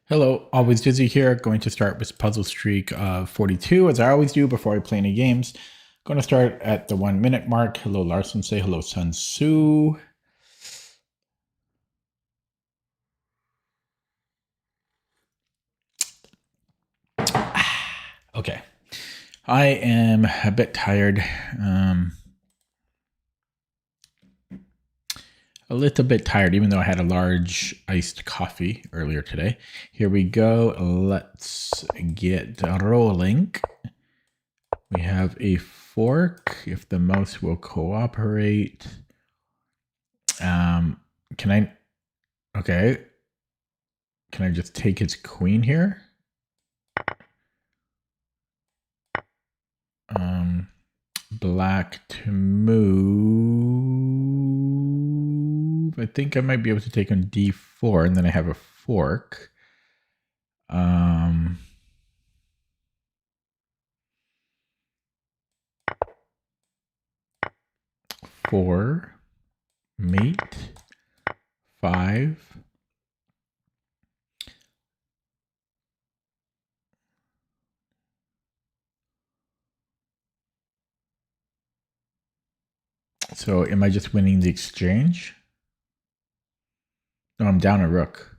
Hello, always dizzy here. Going to start with puzzle streak of 42, as I always do before I play any games. Going to start at the 1 minute mark. Hello, Larson. Say hello, Sun Tzu. Okay. I am a bit tired. A little bit tired, even though I had a large iced coffee earlier today. Here we go. Let's get rolling. We have a fork, if the mouse will cooperate. Can I? Okay. Can I just take his queen here? Black to move. I think I might be able to take on d4, and then I have a fork. 4, mate, 5. So am I just winning the exchange? No, I'm down a rook.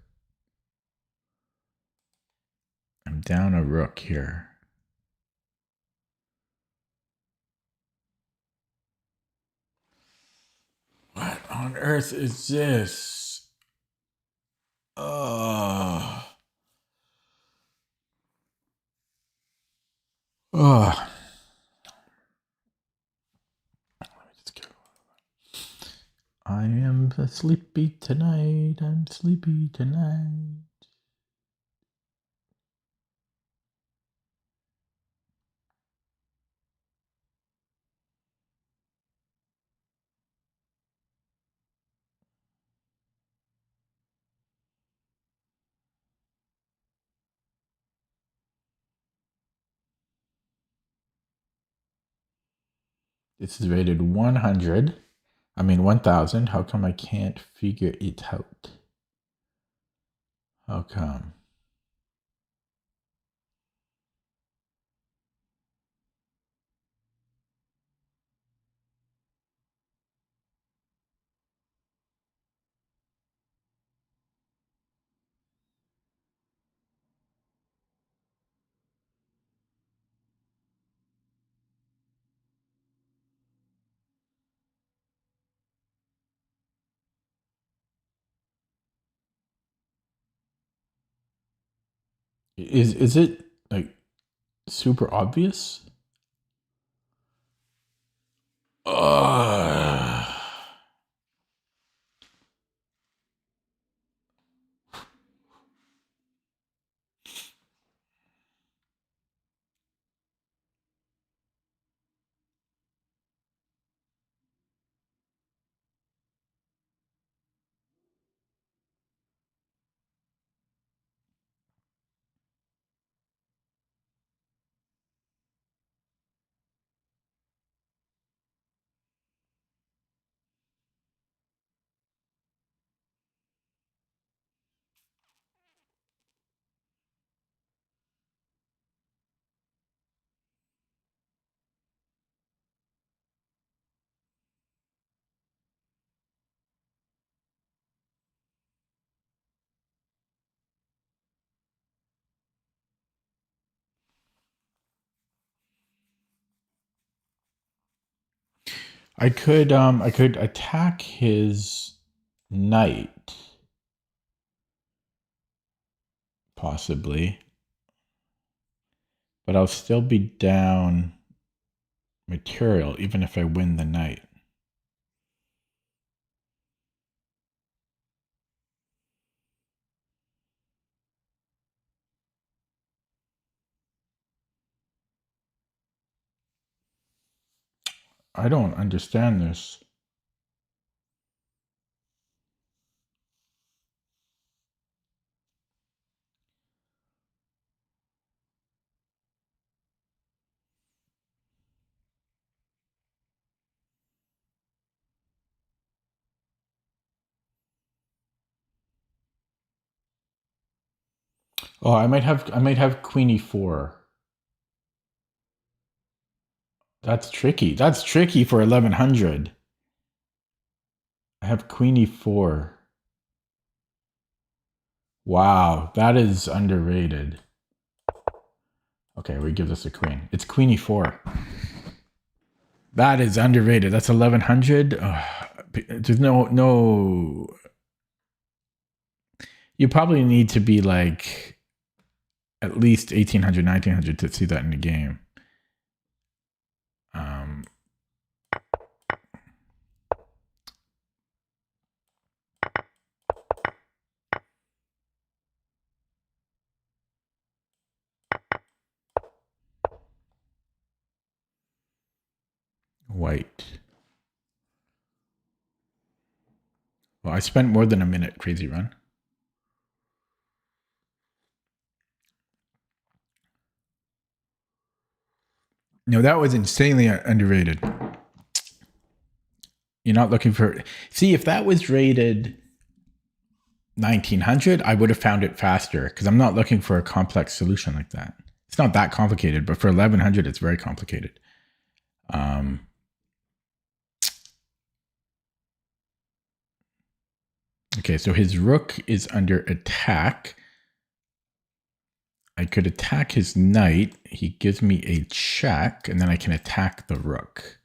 I'm down a rook here. What on earth is this? Ugh. Ugh. I am sleepy tonight. I'm sleepy tonight. This is rated 100. I mean 1000. How come I can't figure it out? How come? Is it like super obvious? Ugh. I could attack his knight, possibly, but I'll still be down material even if I win the knight. I don't understand this. Oh, I might have queen e4. That's tricky. That's tricky for 1100. I have queen e4. Wow, that is underrated. Okay, we give this a queen. It's queen e4. That is underrated. That's 1100. There's no. You probably need to be like at least 1800, 1900 to see that in the game. White. Well, I spent more than a minute, crazy run. No, that was insanely underrated. You're not looking for... See, if that was rated 1900, I would have found it faster because I'm not looking for a complex solution like that. It's not that complicated, but for 1100, it's very complicated. Okay, so his rook is under attack. I could attack his knight. He gives me a check, and then I can attack the rook.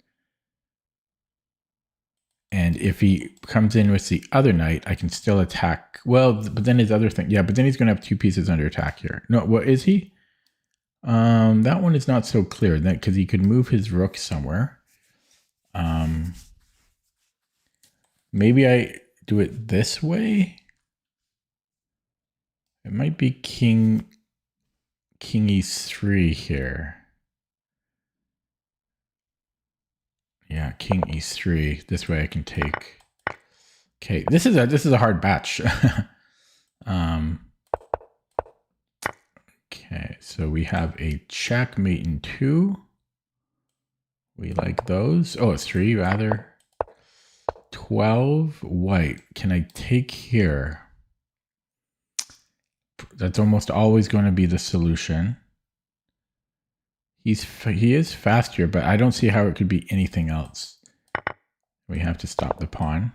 And if he comes in with the other knight, I can still attack. Well, but then his other thing. Yeah, but then he's going to have two pieces under attack here. No, what is he? That one is not so clear because he could move his rook somewhere. Maybe I do it this way. It might be king e3 here. Yeah, king e3. This way I can take. Okay, this is a hard batch. Okay, so we have a checkmate in 2. We like those. Oh, 3 rather. 12 white. Can I take here? That's almost always going to be the solution. He is faster, but I don't see how it could be anything else. We have to stop the pawn.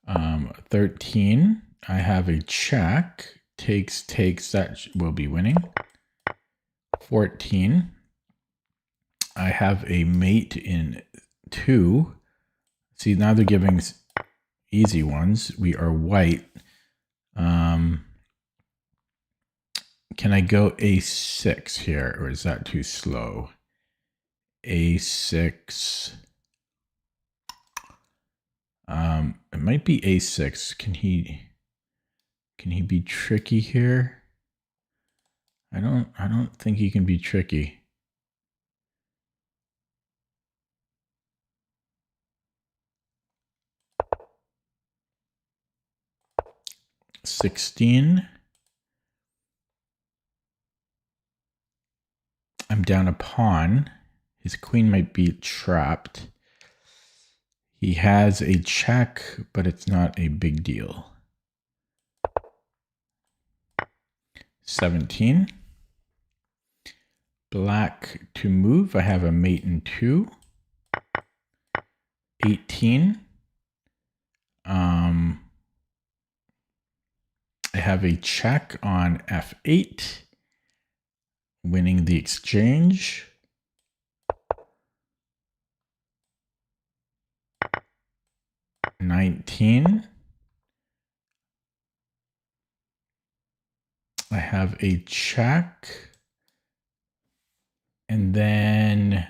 13. I have a check. Takes. That will be winning. 14. I have a mate in 2. See, now they're giving easy ones. We are white. Can I go a6 here, or is that too slow? a6. It might be a6. Can he be tricky here? I don't think he can be tricky. $16. I'm down a pawn. His queen might be trapped. He has a check, but it's not a big deal. 17. Black to move. I have a mate in 2. 18. I have a check on f8. Winning the exchange. 19. I have a check. And then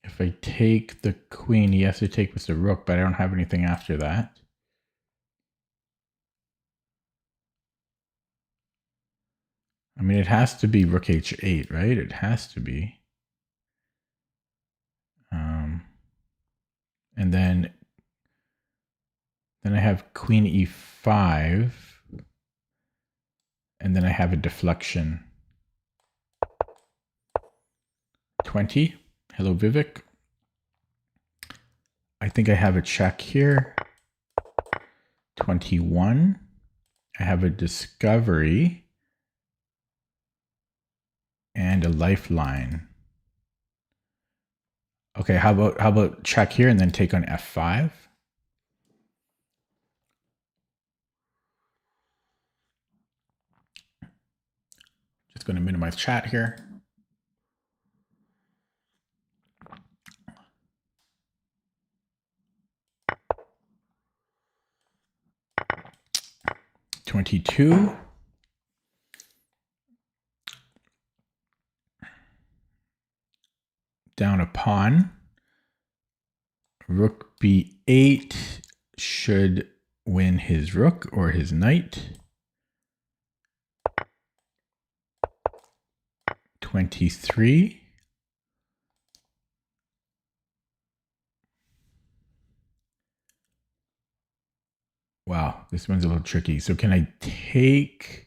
if I take the queen, he has to take with the rook, but I don't have anything after that. I mean, it has to be rook h8, right? It has to be. And then I have queen e5. And then I have a deflection. 20. Hello, Vivek. I think I have a check here. 21. I have a discovery and a lifeline. Okay, how about check here and then take on F5? Just going to minimize chat here. $22. Down a pawn. Rook B8 should win his rook or his knight. 23. Wow, this one's a little tricky. So can I take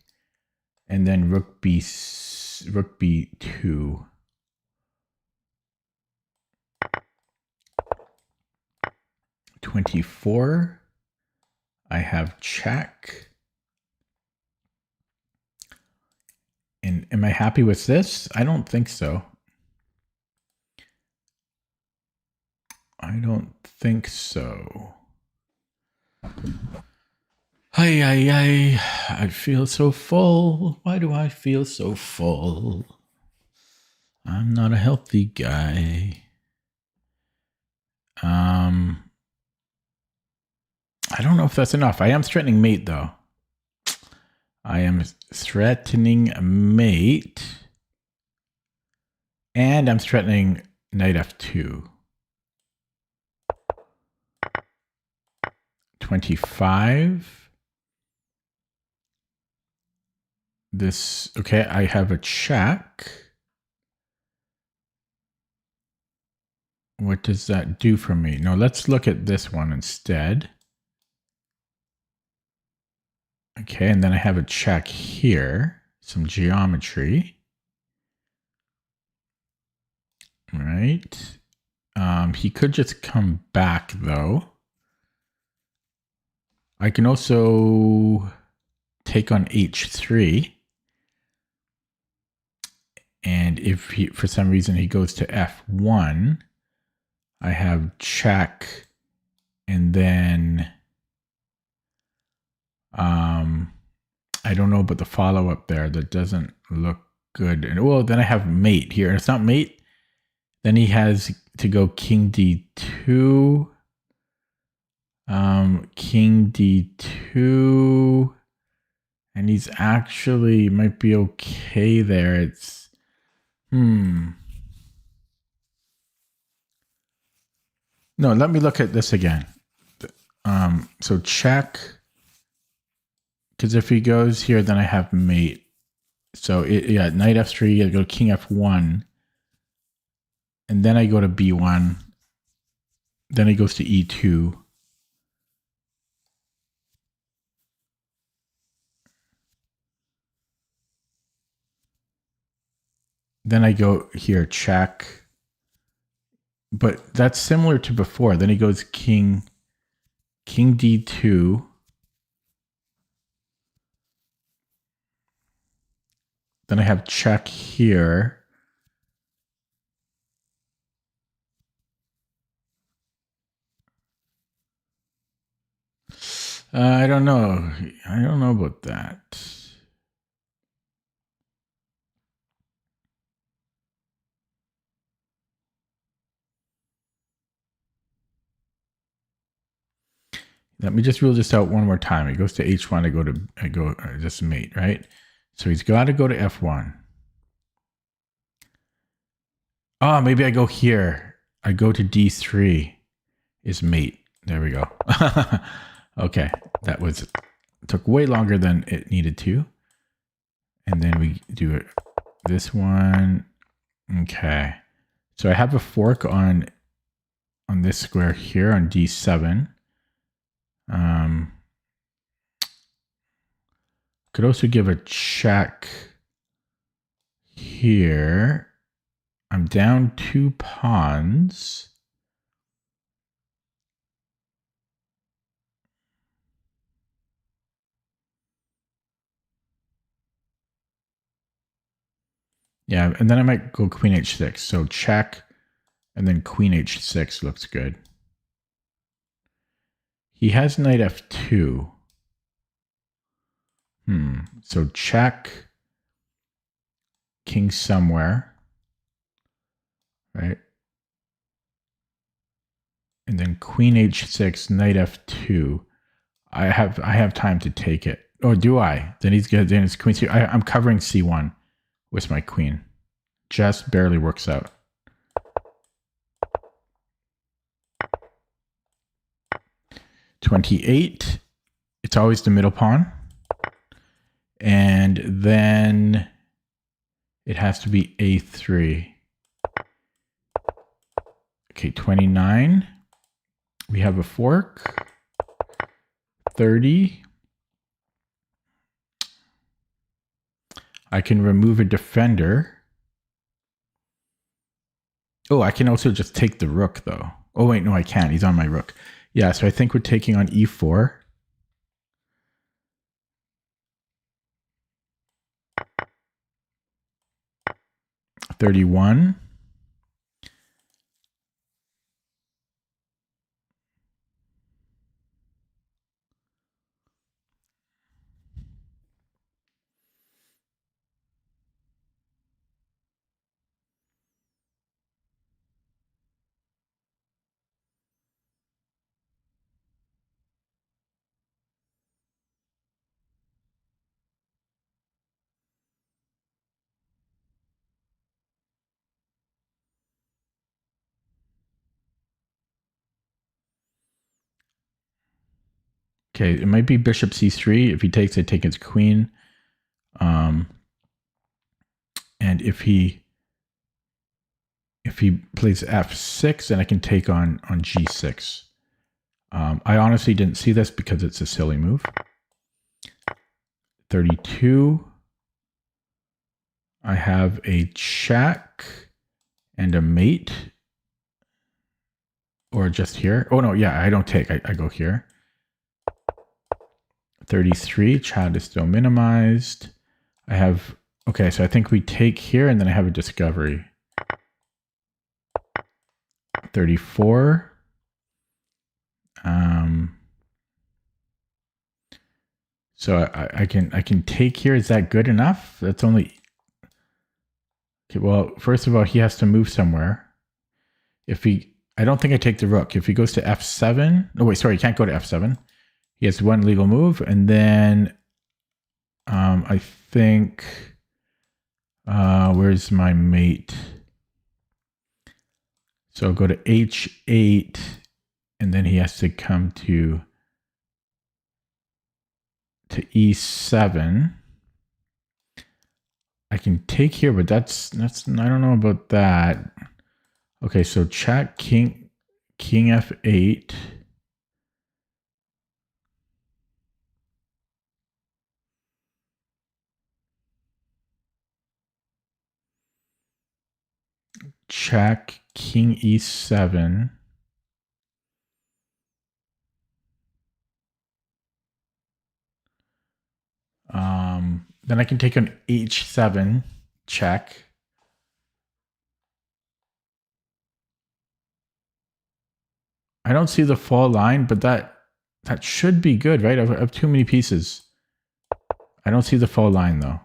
and then rook B2? $24. I have check. And am I happy with this? I don't think so. I don't think so. I feel so full. Why do I feel so full? I'm not a healthy guy. I don't know if that's enough. I am threatening mate though. I am threatening mate. And I'm threatening knight F2. 25. This, okay, I have a check. What does that do for me? No, let's look at this one instead. Okay, and then I have a check here, some geometry. Right. He could just come back though. I can also take on H3. And if he, for some reason he goes to F1, I have check and then I don't know about the follow-up there. That doesn't look good. And well, then I have mate here. It's not mate. Then he has to go king D2. King D2. And he's actually might be okay there. It's no, let me look at this again. So check. Because if he goes here, then I have mate. So yeah, knight F3, I go king F1. And then I go to B1. Then he goes to E2. Then I go here, check. But that's similar to before. Then he goes king D2. Then I have check here. I don't know. I don't know about that. Let me just rule this out one more time. He goes to H1. I go just mate, right? So he's got to go to F1. Oh, maybe I go here. I go to D3 is mate. There we go. Okay. That took way longer than it needed to. And then we do it this one. Okay. So I have a fork on this square here on D7. Could also give a check here. I'm down 2 pawns. Yeah, and then I might go queen h6. So check, and then queen h6 looks good. He has knight f2. So check, king somewhere, right? And then queen h6, knight f2. I have time to take it. Oh, do I? Then he's good. Then it's queen c. I'm covering c1 with my queen. Just barely works out. (28). It's always the middle pawn. And then it has to be a3. Okay, 29. We have a fork. 30. I can remove a defender. Oh, I can also just take the rook, though. Oh, wait, no, I can't. He's on my rook. Yeah, so I think we're taking on e4. (31). Okay, it might be bishop c3. If he takes, I take his queen. And if he plays f6, then I can take on g6. I honestly didn't see this because it's a silly move. 32. I have a check and a mate. Or just here. Oh, no, yeah, I don't take. I go here. 33. Chat is still minimized. I have... Okay, so I think we take here, and then I have a discovery. 34. So I can take here. Is that good enough? That's only... Okay, well, first of all, he has to move somewhere. If he... I don't think I take the rook. If he goes to f7... No, wait, sorry, he can't go to f7. He has one legal move, and then I think... where's my mate? So I'll go to h8, and then he has to come to e7. I can take here, but that's I don't know about that. Okay, so check king f8. Check king e7. Then I can take on h7, check. I don't see the fall line, but that should be good, right? I have too many pieces. I don't see the fall line, though.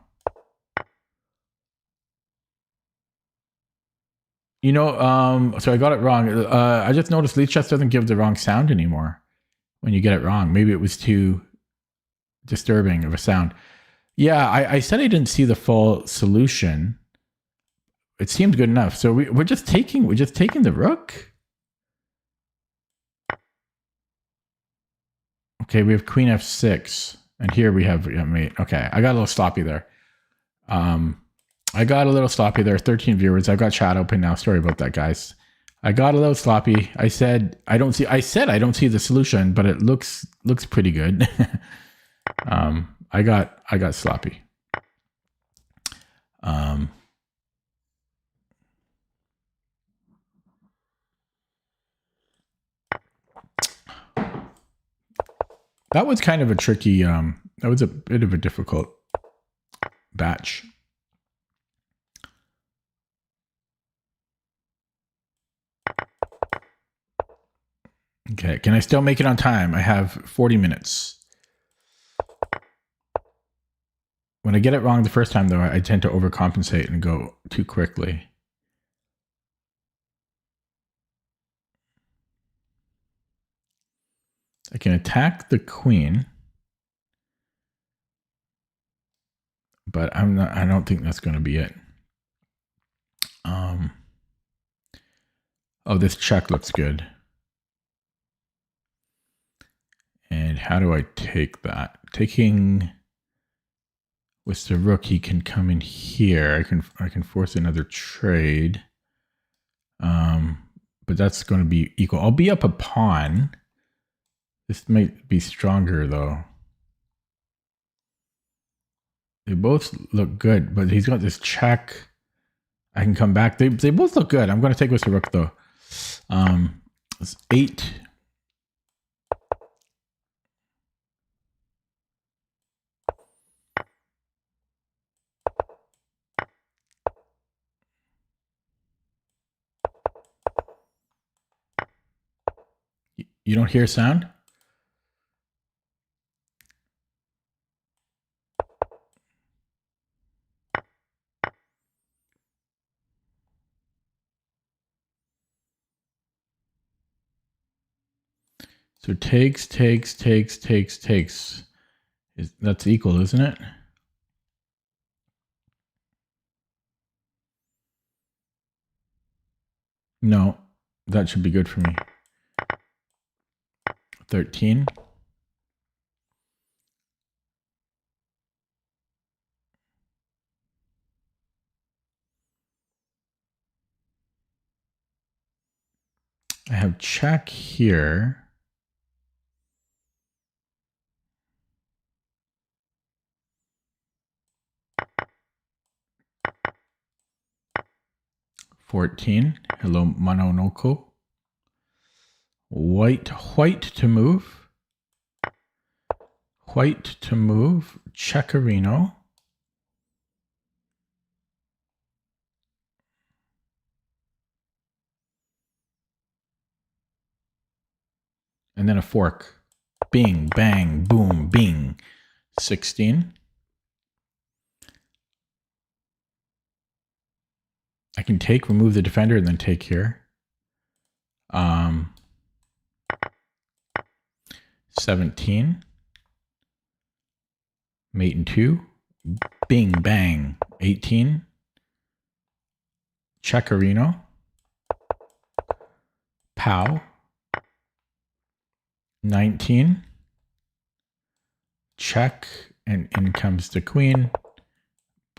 You know, so I got it wrong. I just noticed Lichess doesn't give the wrong sound anymore when you get it wrong. Maybe it was too disturbing of a sound. Yeah, I said I didn't see the full solution. It seemed good enough. So we're just taking the rook. Okay, we have queen f6, and here we have mate. Okay, I got a little sloppy there. I got a little sloppy there. 13 viewers. I've got chat open now. Sorry about that, guys. I got a little sloppy. I said I don't see the solution, but it looks pretty good. I got sloppy. That was kind of a tricky, that was a bit of a difficult batch. Okay, can I still make it on time? I have 40 minutes. When I get it wrong the first time, though, I tend to overcompensate and go too quickly. I can attack the queen, but I don't think that's going to be it. Oh, this check looks good. And how do I take that? Taking with the rook, he can come in here. I can force another trade. But that's going to be equal. I'll be up a pawn. This might be stronger though. They both look good, but he's got this check. I can come back. They both look good. I'm going to take with the rook though. It's 8. You don't hear sound? So takes. That's equal, isn't it? No, that should be good for me. 13. I have check here. $14. Hello, Manonoko. White to move. White to move. Checkerino. And then a fork. Bing, bang, boom, bing. 16. I can take, remove the defender, and then take here. 17. Mate and 2. Bing, bang. 18. Checkerino. Pow. 19. Check, and in comes the queen.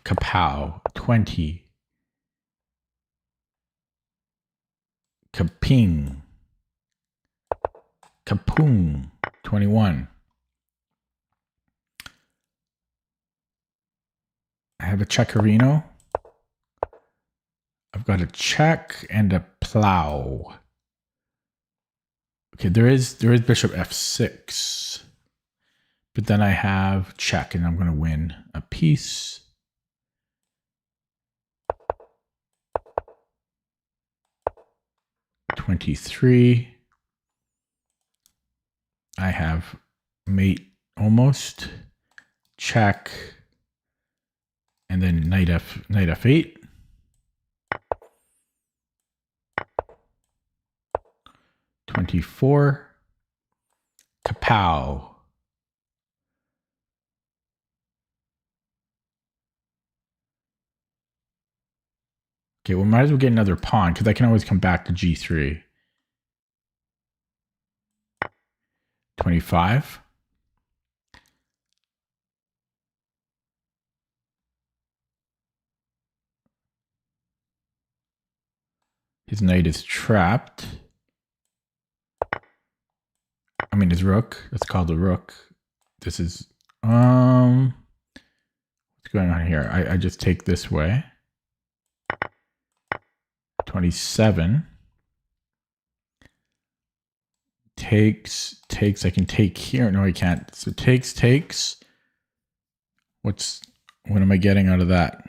Kapow. 20. Kaping. Kapoom. 21. I have a checkerino. I've got a check and a plow. Okay, there is bishop f6. But then I have check, and I'm going to win a piece. $23. I have mate almost. Check. And then knight f8. $24. Kapow. Okay, well, might as well get another pawn, because I can always come back to g3. 25. His knight is trapped. I mean, his rook. That's called a rook. This is, what's going on here? I just take this way. 27. takes. I can take here. No, I can't. So takes. What am I getting out of that?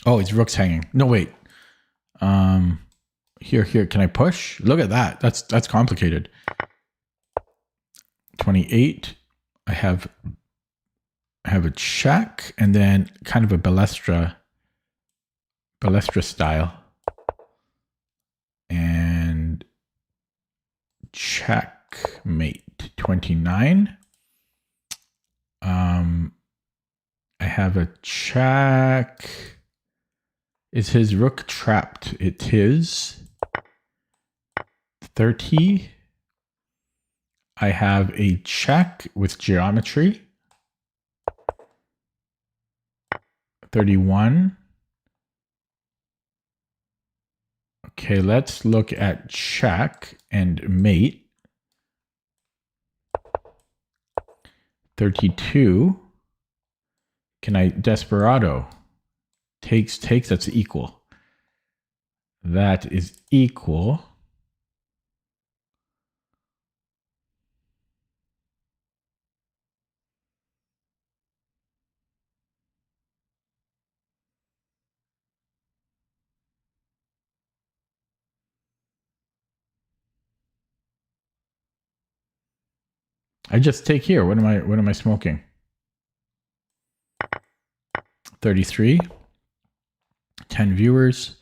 Oh, his rook's hanging. No, wait. Here. Can I push? Look at that. That's complicated. 28. I have a check and then kind of a balestra style. And checkmate. 29. I have a check. Is his rook trapped? It is. 30. I have a check with geometry. 31. Okay, let's look at check and mate. 32. Can I desperado? Takes, that's equal. That is equal. I just take here. What am I smoking? 33. 10 viewers.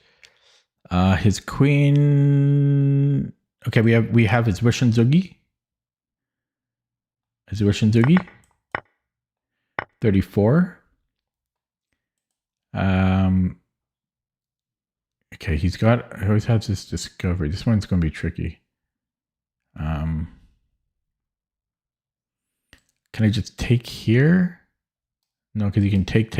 His queen. Okay, we have his Wishinzugi. 34. Okay, he always has this discovery. This one's going to be tricky. Can I just take here? No, because you can take.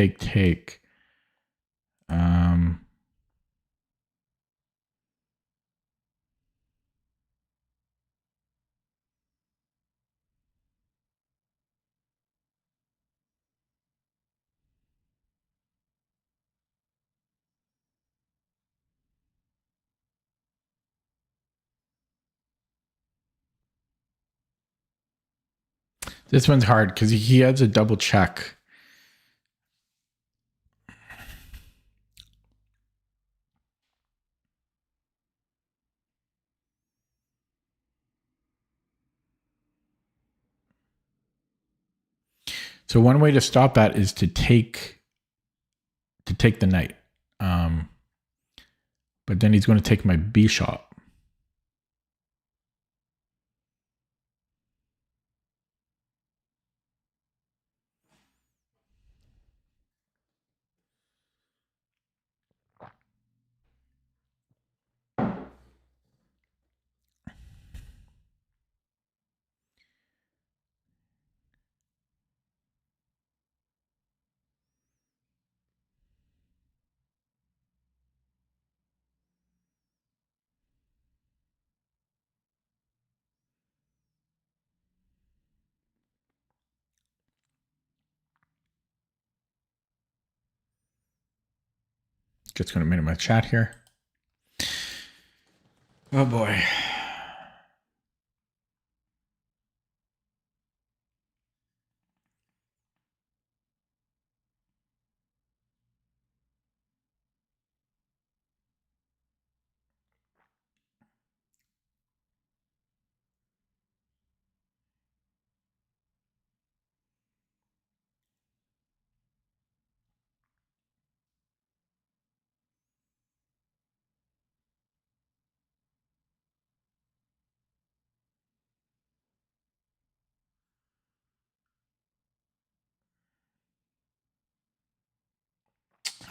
This one's hard because he has a double check. So one way to stop that is to take the knight. But then he's going to take my bishop. Just going to minimize chat here. Oh boy.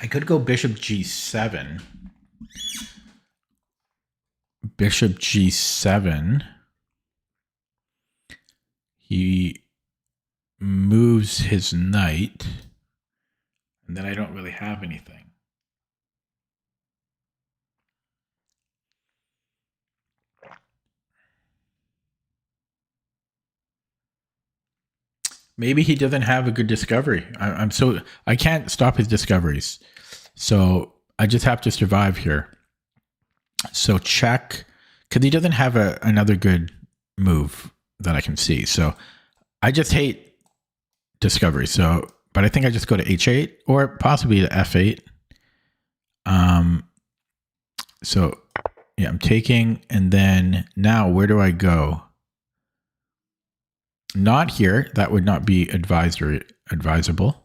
I could go bishop g7. Bishop g7. He moves his knight. And then I don't really have anything. Maybe he doesn't have a good discovery. I can't stop his discoveries. So I just have to survive here. So check, because he doesn't have another good move that I can see. So I just hate discovery. So, but I think I just go to H8 or possibly to F8. So yeah, I'm taking, and then now where do I go? Not here. That would not be advisable.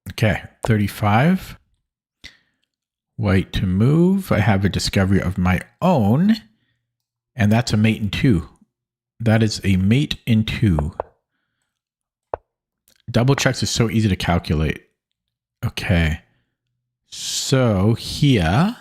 Okay, 35. White to move. I have a discovery of my own, and that's a mate in 2. That is a mate in 2. Double checks is so easy to calculate. Okay. So here,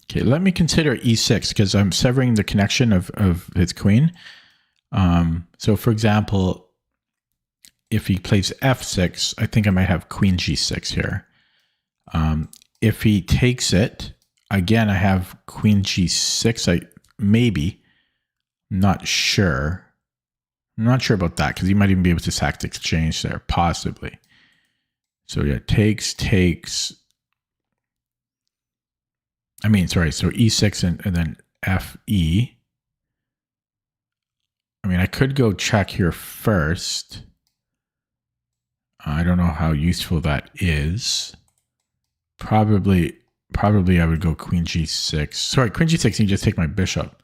okay, let me consider E6 because I'm severing the connection of his queen. So for example, if he plays F6, I think I might have Queen G6 here. If he takes it, again, I have Queen G6. Maybe, not sure. I'm not sure about that because he might even be able to sack the exchange there, possibly. So yeah, takes. I mean, sorry. So E6 and then FE. I mean, I could go check here first. I don't know how useful that is. Probably I would go Queen G6. Sorry, Queen G6, and you just take my bishop.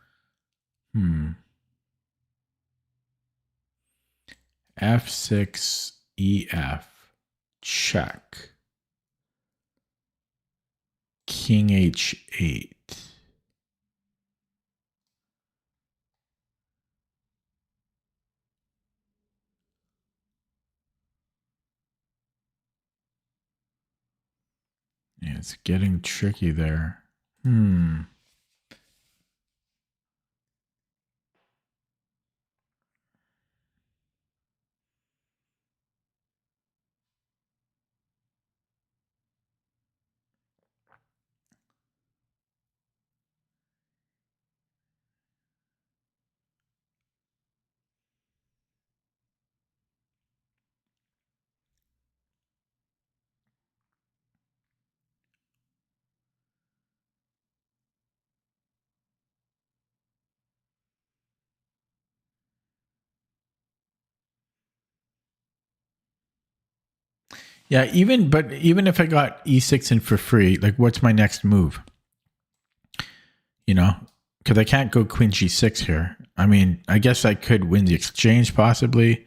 F6, EF, check. King H8. Yeah, it's getting tricky there. Yeah, even if I got E6 in for free, like what's my next move? You know, because I can't go Queen G6 here. I mean, I guess I could win the exchange possibly,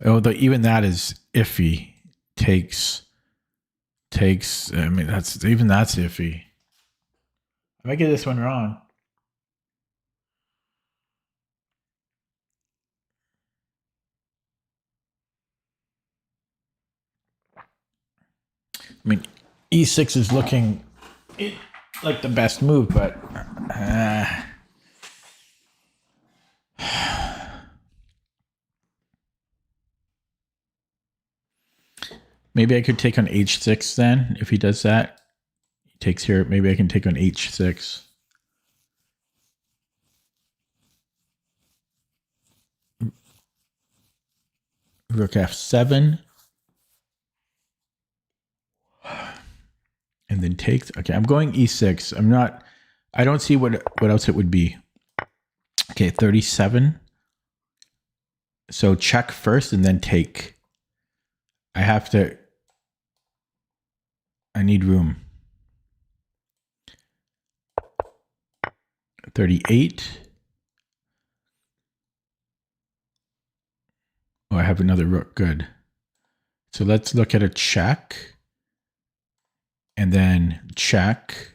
although even that is iffy. Takes. I mean, that's iffy. I might get this one wrong. I mean, E6 is looking like the best move, but maybe I could take on H6 then. If he does that, he takes here. Maybe I can take on H6. Rook F7. And then takes. Okay, I'm going E6. I don't see what else it would be. Okay, 37. So check first and then take. I need room. 38. Oh, I have another rook. Good. So let's look at a check. And then check.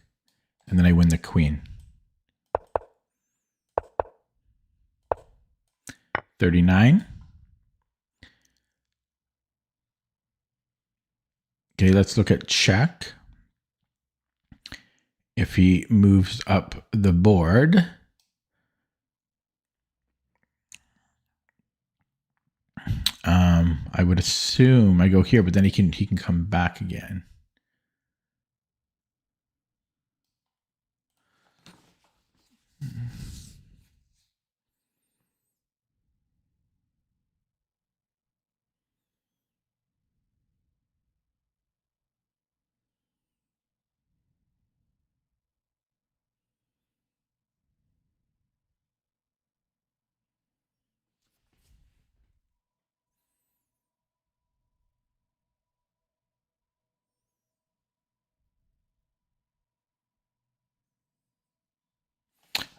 and then I win the queen. 39. Okay, let's look at check. If he moves up the board, I would assume I go here, but then he can come back again.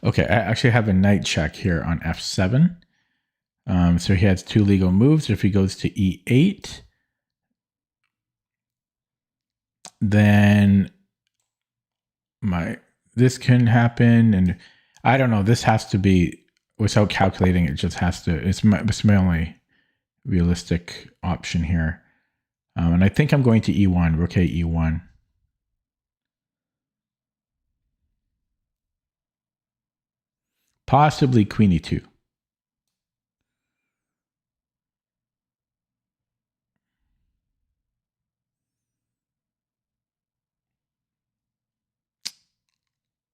Okay, I actually have a knight check here on f7. So he has two legal moves. If he goes to e8, then this can happen, and I don't know. This has to be without calculating. It just has to. It's my only realistic option here, and I think I'm going to e1. Rook a e1. Possibly queen e2.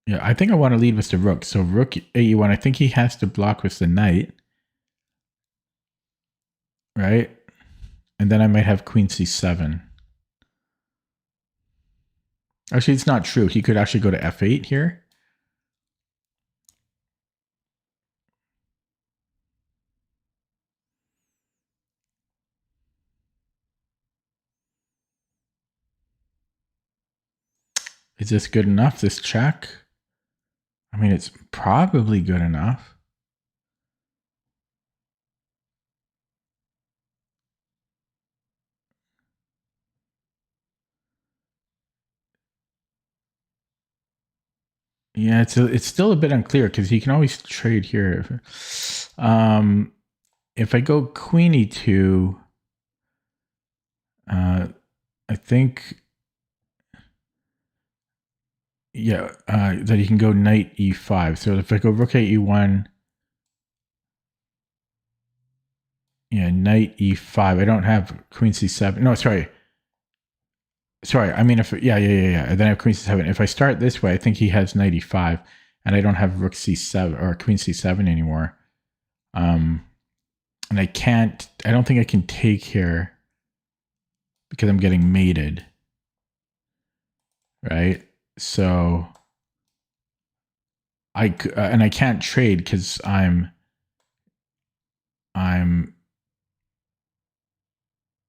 Yeah, I think I want to lead with the rook. So rook a1. I think he has to block with the knight, right? And then I might have queen c7. Actually, it's not true. He could actually go to f8 here. Is this good enough, this check? I mean, it's probably good enough. Yeah, it's still a bit unclear because he can always trade here. If I go queen e2, I think, yeah, that he can go knight e5. So if I go rook a e1, yeah, knight e5. I don't have queen c7. No, sorry. I mean, yeah. Then I have queen c7. If I start this way, I think he has knight e5, and I don't have rook c7 or queen c7 anymore. And I don't think I can take here because I'm getting mated, right? So and I can't trade because I'm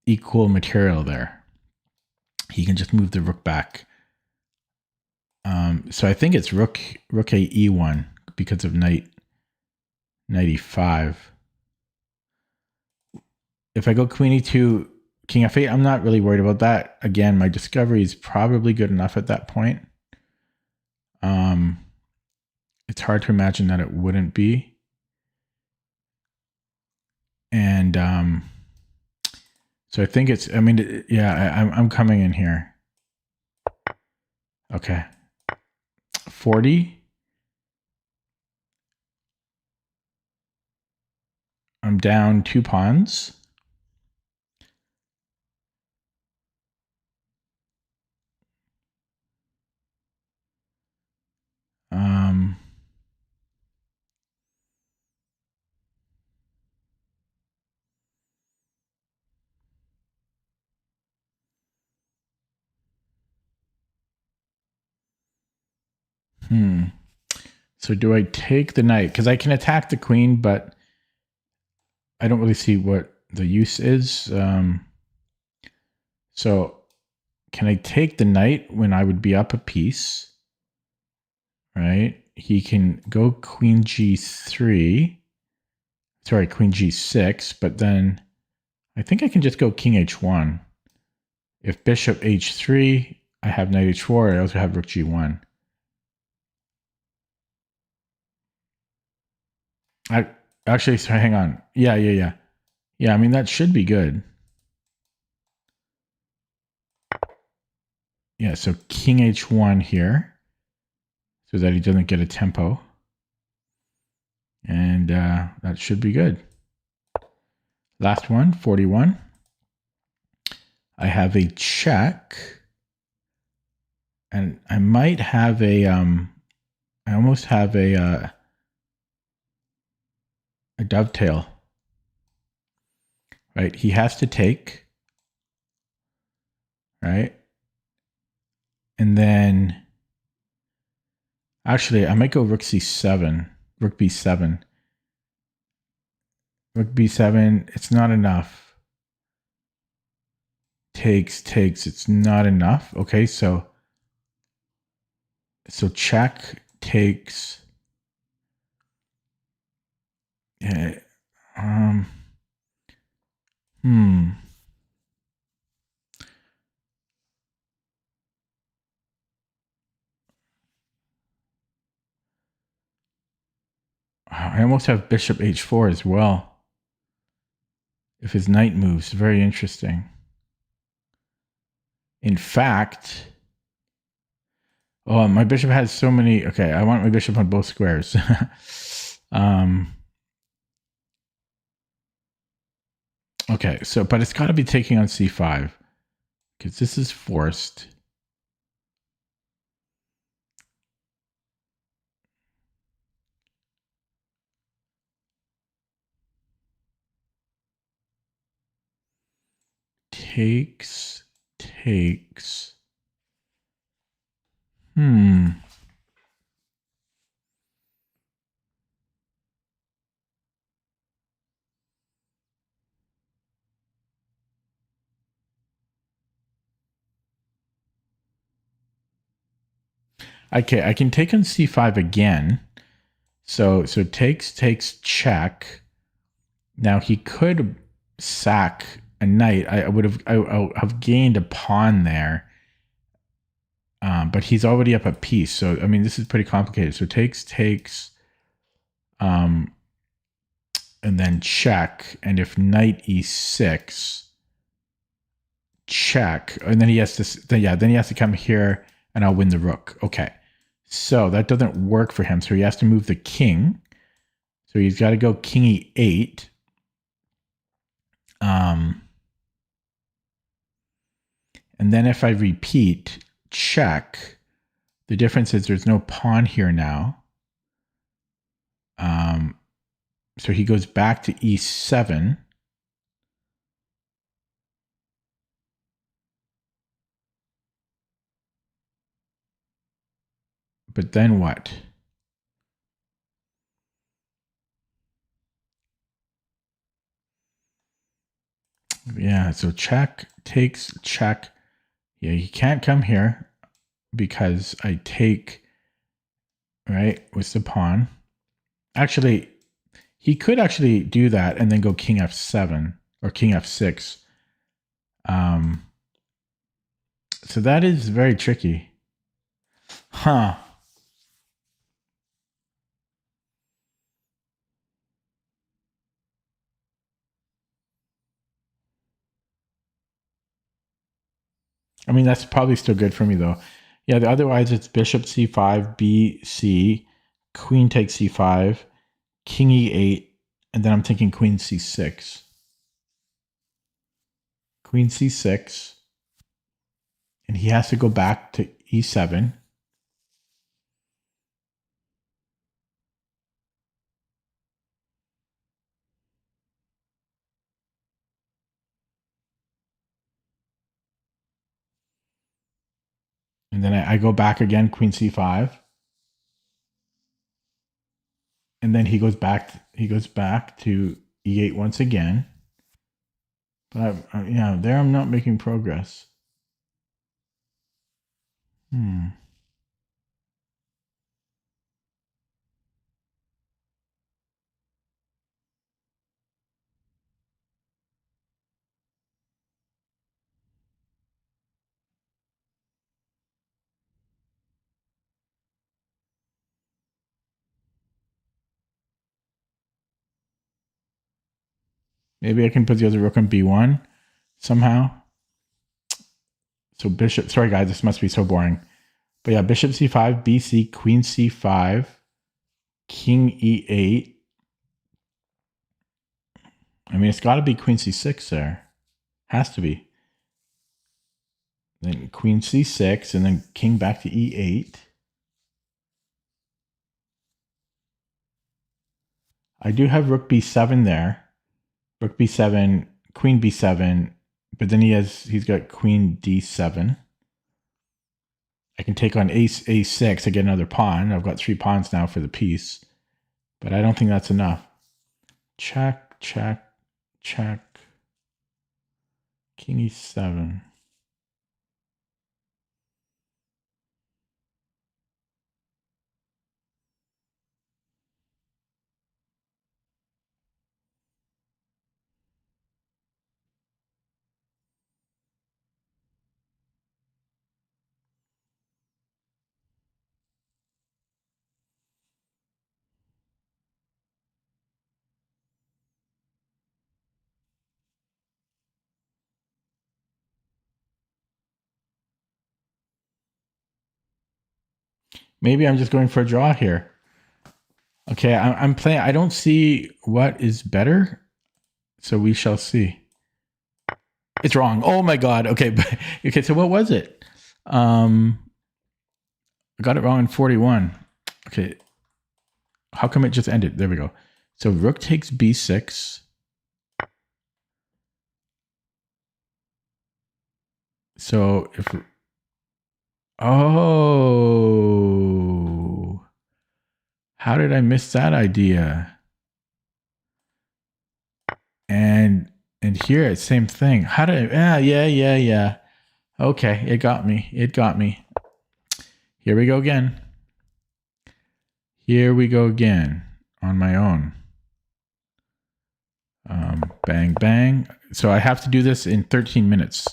equal material there. He can just move the rook back. So I think it's rook a e1 because of knight e5. If I go queen e2, king f8, I'm not really worried about that. Again, my discovery is probably good enough at that point. It's hard to imagine that it wouldn't be. And so I think it's, I mean, yeah, I'm coming in here. Okay. 40. I'm down 2 pawns. So do I take the knight? Because I can attack the queen, but I don't really see what the use is. So can I take the knight when I would be up a piece? Right? He can go queen g3. Sorry, queen g6, but then I think I can just go king h1. If bishop h3, I have knight h4, I also have rook g1. I actually, sorry, hang on. Yeah. Yeah, I mean, that should be good. Yeah, so king h1 here so that he doesn't get a tempo. And that should be good. Last one, 41. I have a check. And I might have I almost have a dovetail. Right? He has to take. Right? And then actually I might go rook c7, rook b7. Rook b7, it's not enough. Takes, it's not enough. Okay, so check takes. Yeah, I almost have bishop h4 as well. If his knight moves, very interesting. In fact, oh, my bishop has so many. Okay, I want my bishop on both squares. Okay, so, but it's got to be taking on c5 because this is forced. Takes. Okay, I can take on c5 again. So takes check. Now he could sack a knight. I would have gained a pawn there. But he's already up a piece. So I mean this is pretty complicated. So takes and then check, and if knight e6 check, and then he has to then he has to come here and I'll win the rook. Okay. So that doesn't work for him. So he has to move the king. So he's got to go king e8. And then if I repeat check, the difference is there's no pawn here now. So he goes back to e7. But then what? Yeah, so check takes check. Yeah, he can't come here because I take, right, with the pawn. Actually, he could actually do that and then go king f7 or king f6. So that is very tricky. Huh. I mean, that's probably still good for me, though. Yeah, otherwise it's bishop c5, b, c, queen takes c5, king e8, and then I'm thinking queen c6. Queen c6, and he has to go back to e7. And then I go back again, queen c5. And then he goes back to e8 once again. But yeah, there I'm not making progress. Maybe I can put the other rook on b1 somehow. So bishop, sorry guys, this must be so boring. But yeah, bishop c5, bc, queen c5, king e8. I mean, it's got to be queen c6 there. Has to be. Then queen c6, and then king back to e8. I do have rook b7 there. Rook b7, queen b7, but then he's got queen d7. I can take on ace a6. I get another pawn. I've got 3 pawns now for the piece, but I don't think that's enough. Check, check, check. King e7. Maybe I'm just going for a draw here. Okay, I'm playing. I don't see what is better, so we shall see. It's wrong. Oh my god. Okay, okay. So what was it? I got it wrong in 41. Okay, how come it just ended? There we go. So rook takes b6. So if how did I miss that idea? And here it's same thing. How did I, yeah. Okay, it got me. It got me. Here we go again. Here we go again on my own. Bang, bang. So I have to do this in 13 minutes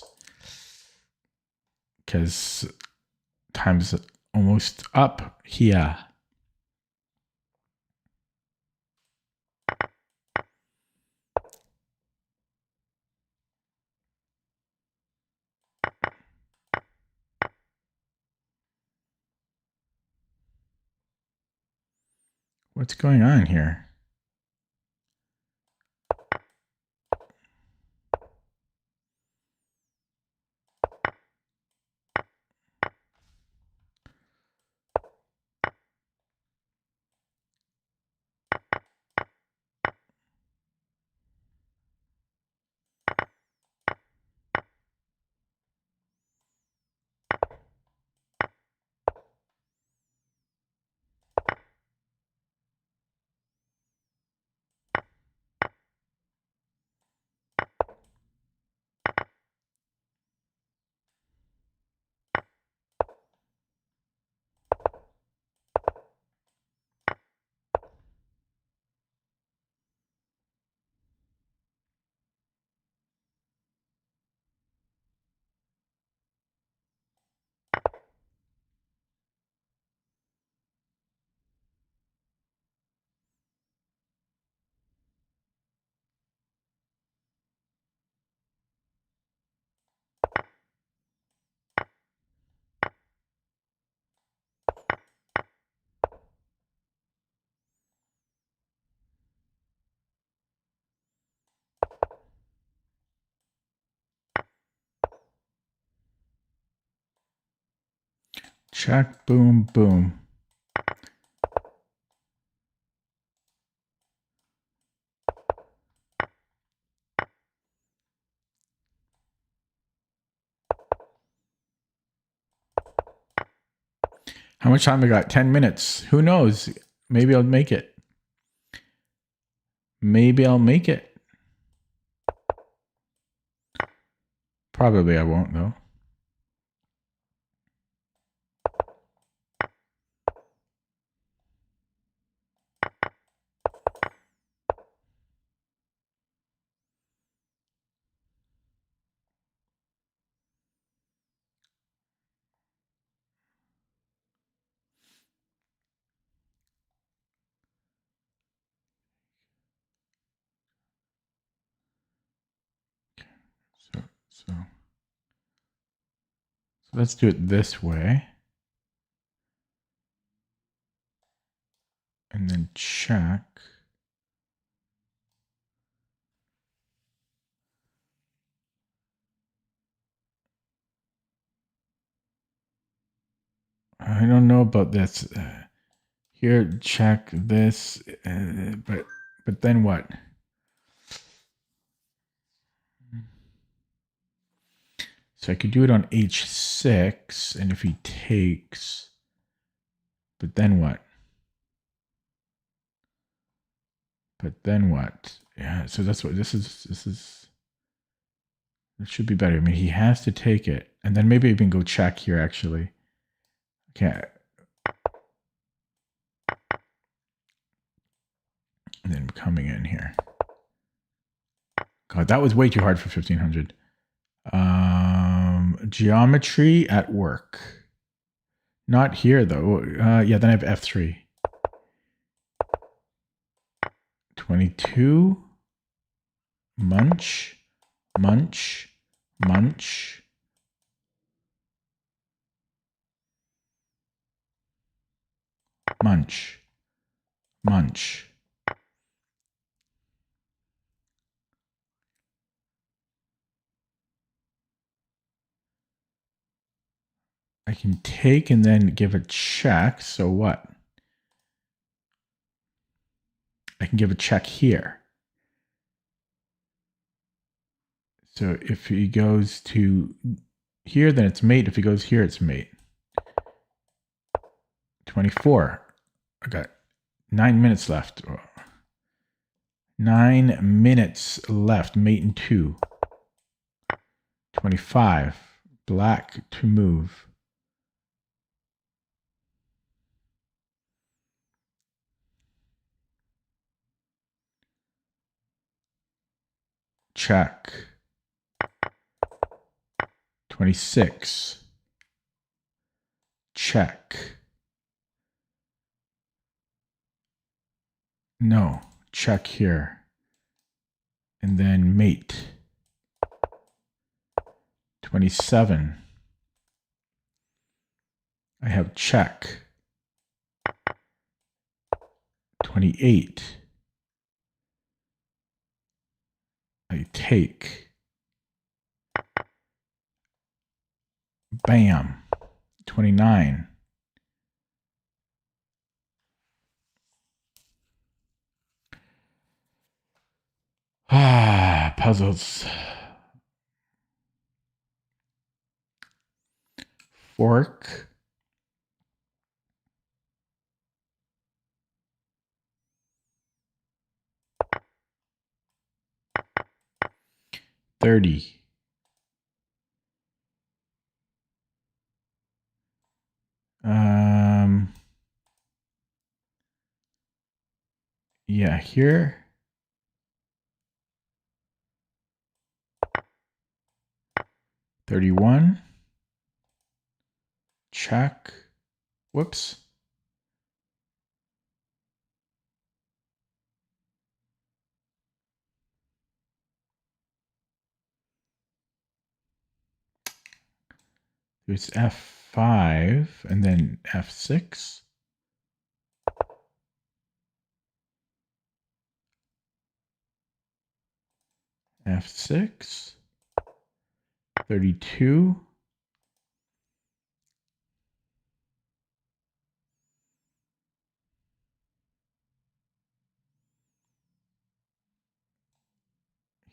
because time's almost up here. What's going on here? Check, boom, boom. How much time I got? 10 minutes. Who knows? Maybe I'll make it. Maybe I'll make it. Probably I won't, though. So let's do it this way. And then check. I don't know about this. Here, check this. But then what? So I could do it on h6, and if he takes, but then what? But then what? Yeah, so that's what this is. It should be better. I mean, he has to take it, and then maybe even go check here. Actually, okay. And then coming in here. God, that was way too hard for 1500. Geometry at work. Not here though. Yeah, then I have F3. 22. Munch. Munch. Munch. Munch. Munch. I can take and then give a check. So what? I can give a check here. So if he goes to here, then it's mate. If he goes here, it's mate. 24. I got 9 minutes left. 9 minutes left. Mate in 2. 25. Black to move. Check. 26. Check. No. Check here. And then mate. 27. I have check. 28. I take. Bam. 29. Puzzles. Fork. $30. Yeah, here. $31. Check. Whoops. There's F5 and then F6. F6. 32.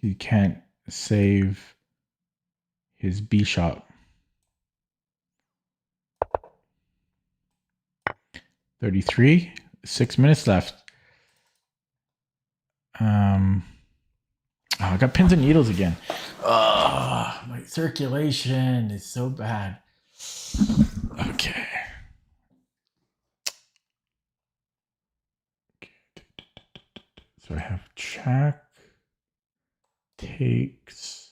He can't save his bishop. 33. 6 minutes left. I got pins and needles again. Oh, my circulation is so bad. Okay. So I have check, takes,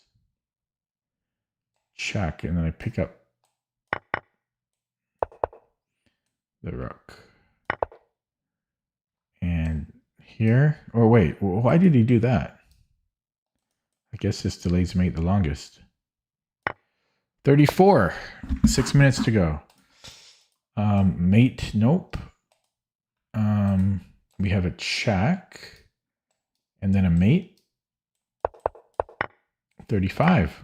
check, and then I pick up the rook. And here, or wait, why did he do that? I guess this delays mate the longest. 34. 6 minutes to go. Mate, nope. We have a check and then a mate. 35.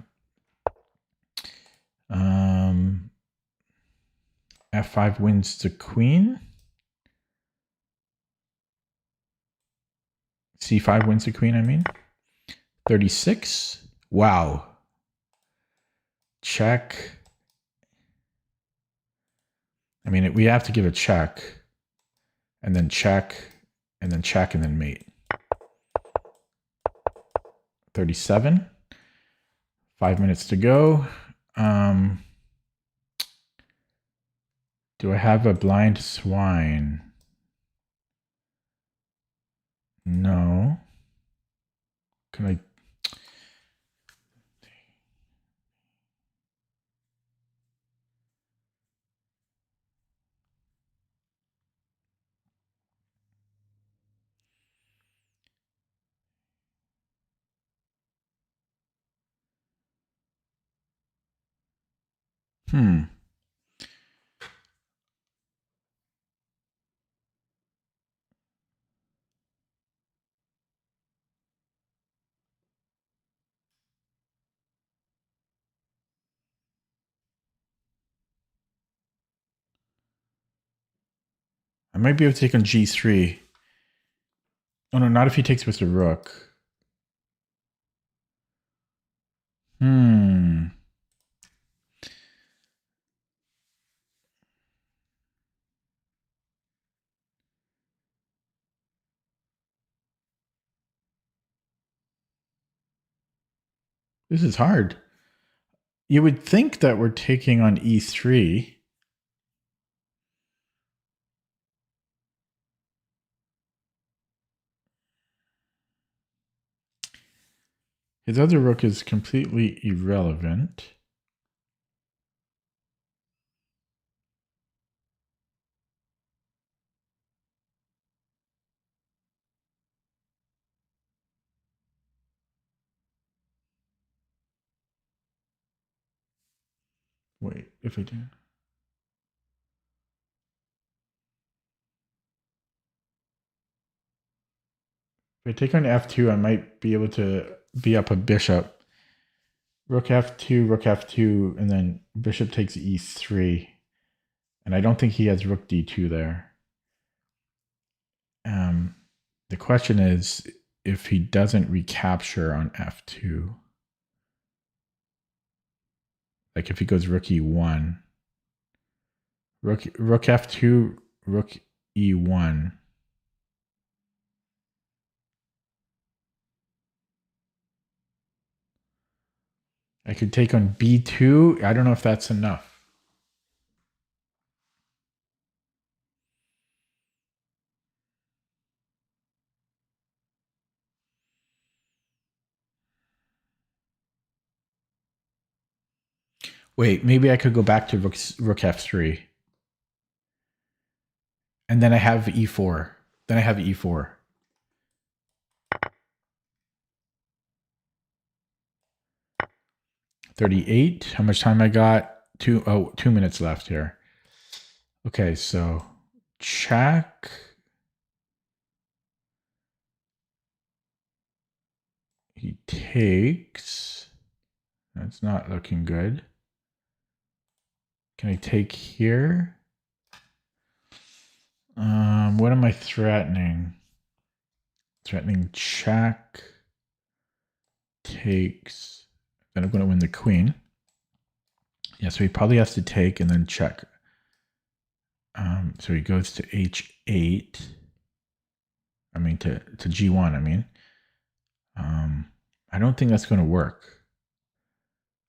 F5 wins the queen. C5 wins the queen, I mean. 36. Wow. Check. I mean, we have to give a check. And then check. And then check and then mate. 37. 5 minutes to go. Do I have a blind swine? No. Can I? I might be able to take on G3. Oh no, not if he takes with the rook. This is hard. You would think that we're taking on E3. His other rook is completely irrelevant. Wait, if I do. If I take on F2, I might be able to be up a bishop. Rook F2, and then bishop takes E3. And I don't think he has rook D2 there. The question is if he doesn't recapture on F2. Like if he goes rook E1. Rook F2, rook E1. I could take on B2. I don't know if that's enough. Wait, maybe I could go back to rook F3. And then I have E4. Then I have E4. $38. How much time I got? 2 minutes left here. Okay, so check. He takes. That's not looking good. Can I take here? What am I threatening? Threatening check. Takes. Then I'm going to win the queen. Yeah, so he probably has to take and then check. So he goes to H8. I mean, to G1, I mean. I don't think that's going to work.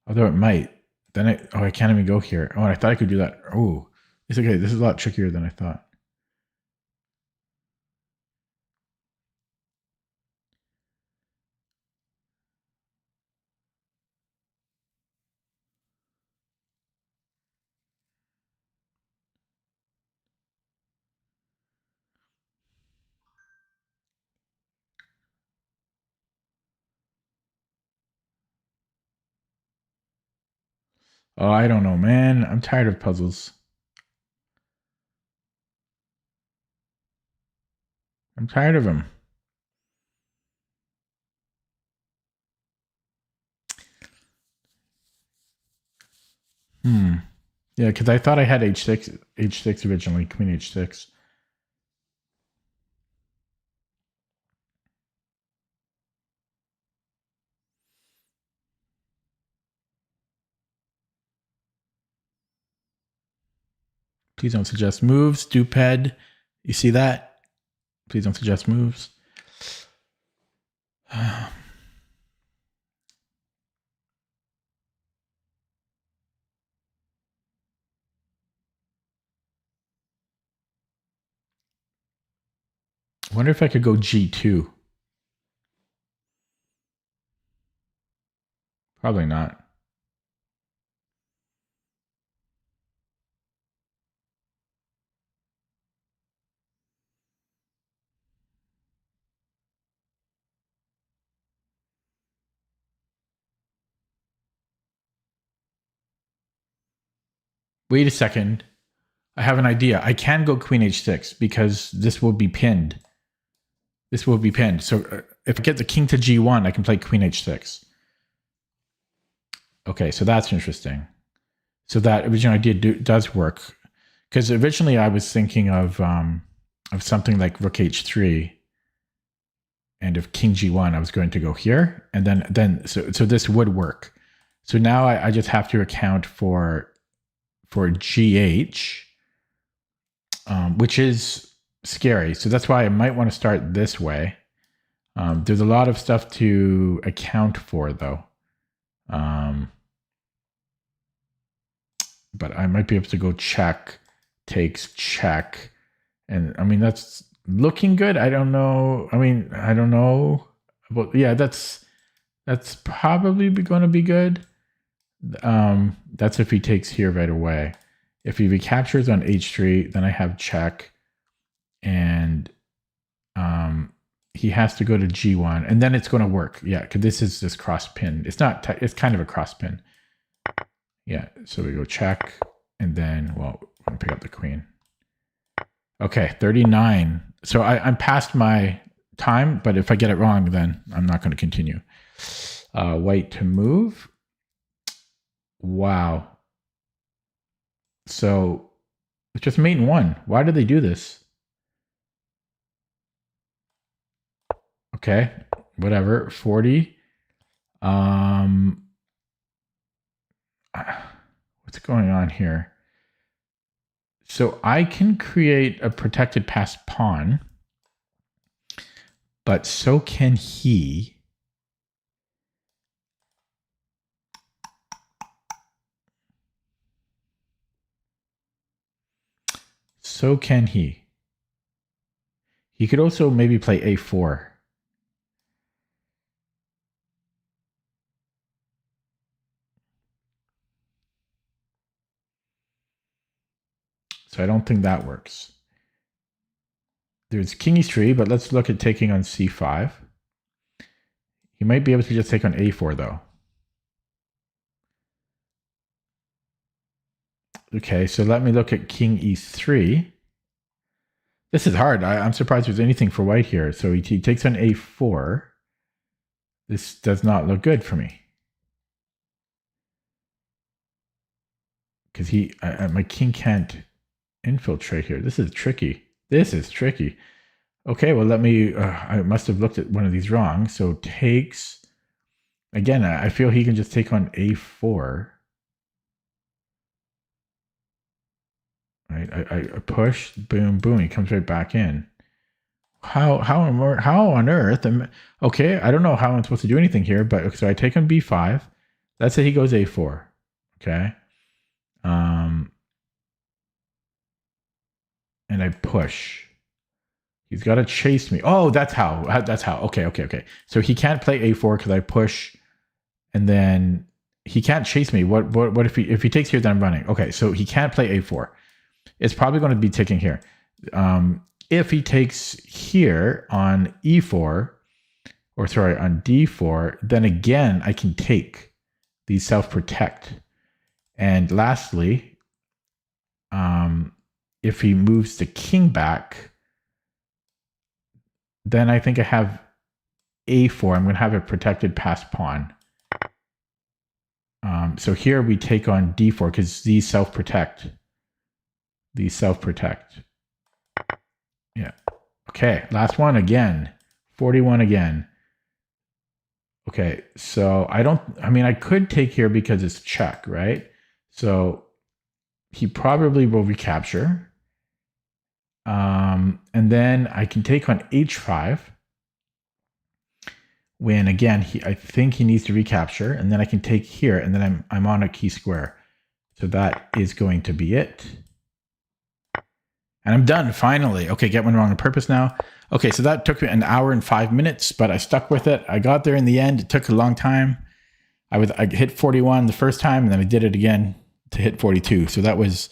Although it might. Then I can't even go here. Oh, and I thought I could do that. Oh, it's okay. This is a lot trickier than I thought. Oh, I don't know, man. I'm tired of puzzles. I'm tired of them. Yeah, because I thought I had h6 originally, queen h6. Please don't suggest moves, stupid. You see that? Please don't suggest moves. I wonder if I could go g2. Probably not. Wait a second. I have an idea. I can go queen h6 because this will be pinned. This will be pinned. So if I get the king to g1, I can play queen h6. Okay, so that's interesting. So that original idea does work. Because originally I was thinking of something like rook h3. And if king g1, I was going to go here. And then so this would work. So now I just have to account for gh, which is scary. So that's why I might want to start this way. There's a lot of stuff to account for, though. But I might be able to go check, takes, check. And I mean, that's looking good. I don't know. I mean, I don't know. But yeah, that's probably going to be good. That's if he takes here right away. If he recaptures on h3, then I have check. And he has to go to g1, and then it's going to work. Yeah, because this is this cross pin. It's not. It's kind of a cross pin. Yeah. So we go check, and then well, we're gonna pick up the queen. Okay, 39. So I'm past my time, but if I get it wrong, then I'm not going to continue. White to move. Wow. So it's just mate in one. Why did they do this? Okay, whatever. 40. What's going on here? So I can create a protected passed pawn, but so can he. So can he. He could also maybe play a4. So I don't think that works. There's king e3, but let's look at taking on c5. He might be able to just take on a4, though. Okay, so let me look at king e3. This is hard. I'm surprised there's anything for white here. So he takes on a4. This does not look good for me. Because my king can't infiltrate here. This is tricky. This is tricky. Okay, well, let me, I must have looked at one of these wrong. So takes, again, I feel he can just take on a4. Right, I push, boom, boom, he comes right back in. How on earth? Okay, I don't know how I'm supposed to do anything here, but so I take on b5. Let's say he goes a4. Okay. And I push. He's got to chase me. Oh, that's how. That's how. Okay. So he can't play a4 because I push, and then he can't chase me. What if he takes here? Then I'm running. Okay, so he can't play a4. It's probably going to be taking here. If he takes here on e4, or sorry, on d4, then again I can take these self-protect. And lastly, if he moves the king back, then I think I have a4. I'm going to have a protected passed pawn. So here we take on d4 because these self-protect. Yeah. Okay, last one again. 41 again. Okay, so I could take here because it's check, right? So he probably will recapture. And then I can take on h5. When again, I think he needs to recapture, and then I can take here, and then I'm on a key square. So that is going to be it. And I'm done, finally. Okay, get one wrong on purpose now. Okay, so that took me an hour and 5 minutes, but I stuck with it. I got there in the end. It took a long time. I hit 41 the first time, and then I did it again to hit 42. So that was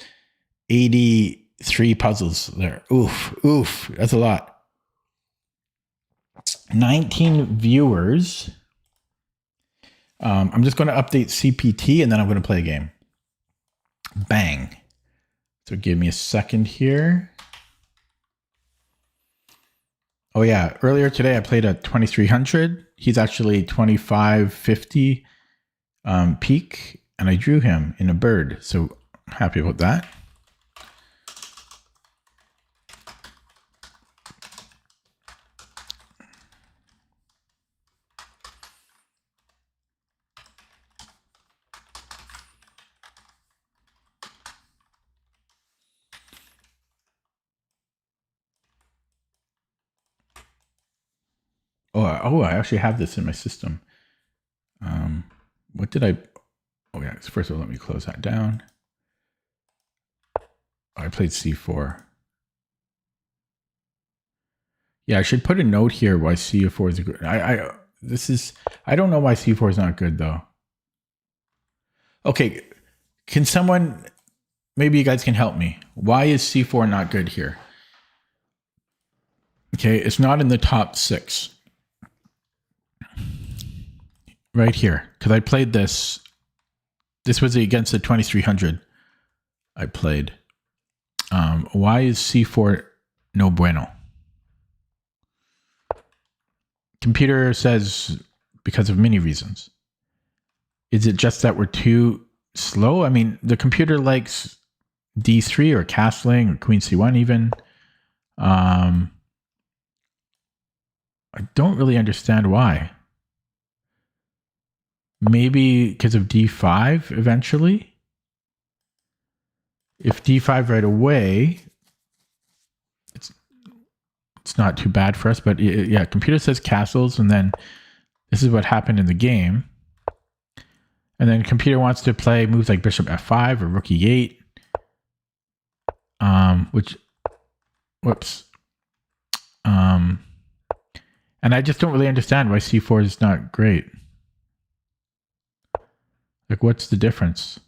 83 puzzles there. Oof, that's a lot. 19 viewers. I'm just going to update CPT, and then I'm going to play a game. Bang. So give me a second here. Oh yeah, earlier today I played at 2300. He's actually 2550 peak, and I drew him in a bird. So happy about that. Oh, I actually have this in my system. What did I? Oh yeah, first of all, let me close that down. I played c4. Yeah, I should put a note here why c4 is a good. I don't know why c4 is not good though. Okay, can someone? Maybe you guys can help me. Why is c4 not good here? Okay, it's not in the top 6. Right here, because I played this. This was against the 2300 I played. Why is c4 no bueno? Computer says because of many reasons. Is it just that we're too slow? I mean, the computer likes d3 or castling or queen c1 even. I don't really understand why. Maybe because of d5 eventually. If d5 right away, it's not too bad for us. But yeah, computer says castles, and then this is what happened in the game. And then computer wants to play moves like bishop f5 or rook e8. And I just don't really understand why c4 is not great. Like, what's the difference?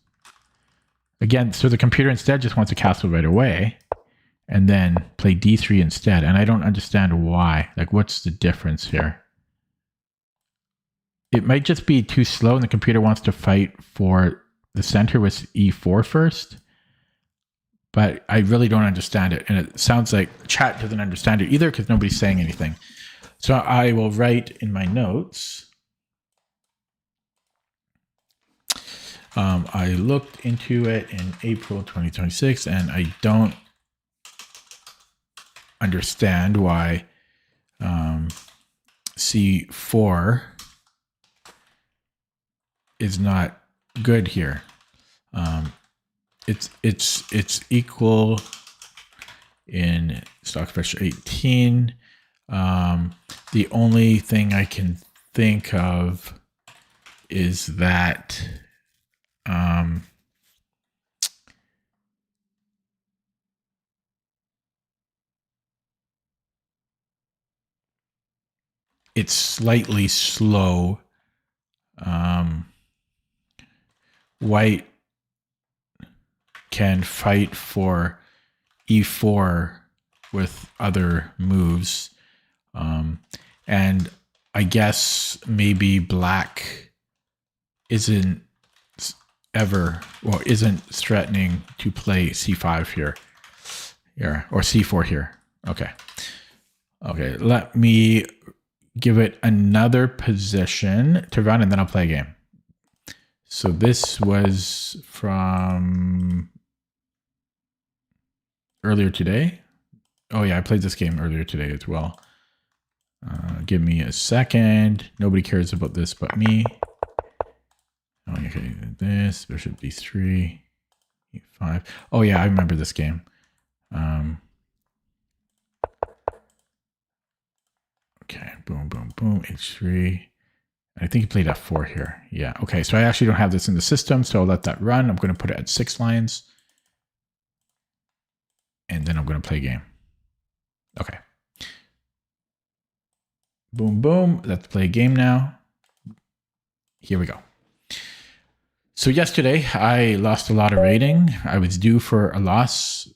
Again, so the computer instead just wants a castle right away and then play d3 instead. And I don't understand why. Like, what's the difference here? It might just be too slow and the computer wants to fight for the center with e4 first. But I really don't understand it. And it sounds like chat doesn't understand it either because nobody's saying anything. So I will write in my notes. I looked into it in April 2026, and I don't understand why C4 is not good here. It's equal in stock special 18. The only thing I can think of is that it's slightly slow. White can fight for e4 with other moves. And I guess maybe black isn't ever, well, isn't threatening to play c5 here, or c4 here. Okay. Okay, let me give it another position to run, and then I'll play a game. So this was from earlier today. Oh yeah, I played this game earlier today as well. Give me a second. Nobody cares about this but me. Okay, this, bishop b3, e5. Oh yeah, I remember this game. Okay, boom, boom, boom, h3. I think he played f4 here. Yeah, okay, so I actually don't have this in the system, so I'll let that run. I'm going to put it at 6 lines. And then I'm going to play a game. Okay. Boom, boom. Let's play a game now. Here we go. So yesterday, I lost a lot of rating. I was due for a loss.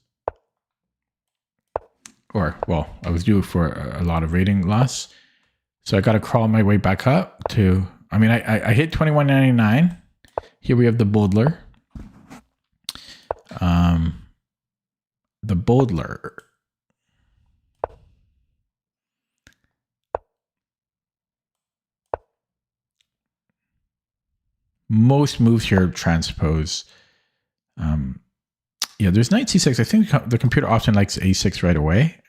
Or, well, I was due for a lot of rating loss. So I got to crawl my way back up to, I mean, I hit 21.99. Here we have the Bodler. The Bodler. Most moves here transpose. Yeah, there's knight c6. I think the computer often likes a6 right away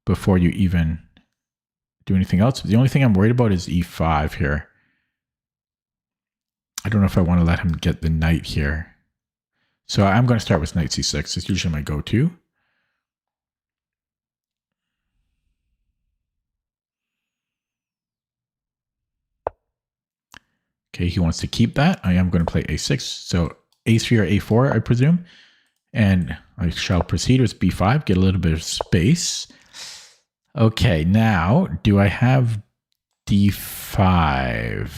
before you even do anything else. The only thing I'm worried about is e5 here. I don't know if I want to let him get the knight here. So I'm going to start with knight c6. It's usually my go-to. Okay, he wants to keep that. I am going to play a6. So a3 or a4, I presume. And I shall proceed with b5, get a little bit of space. Okay, now, do I have d5?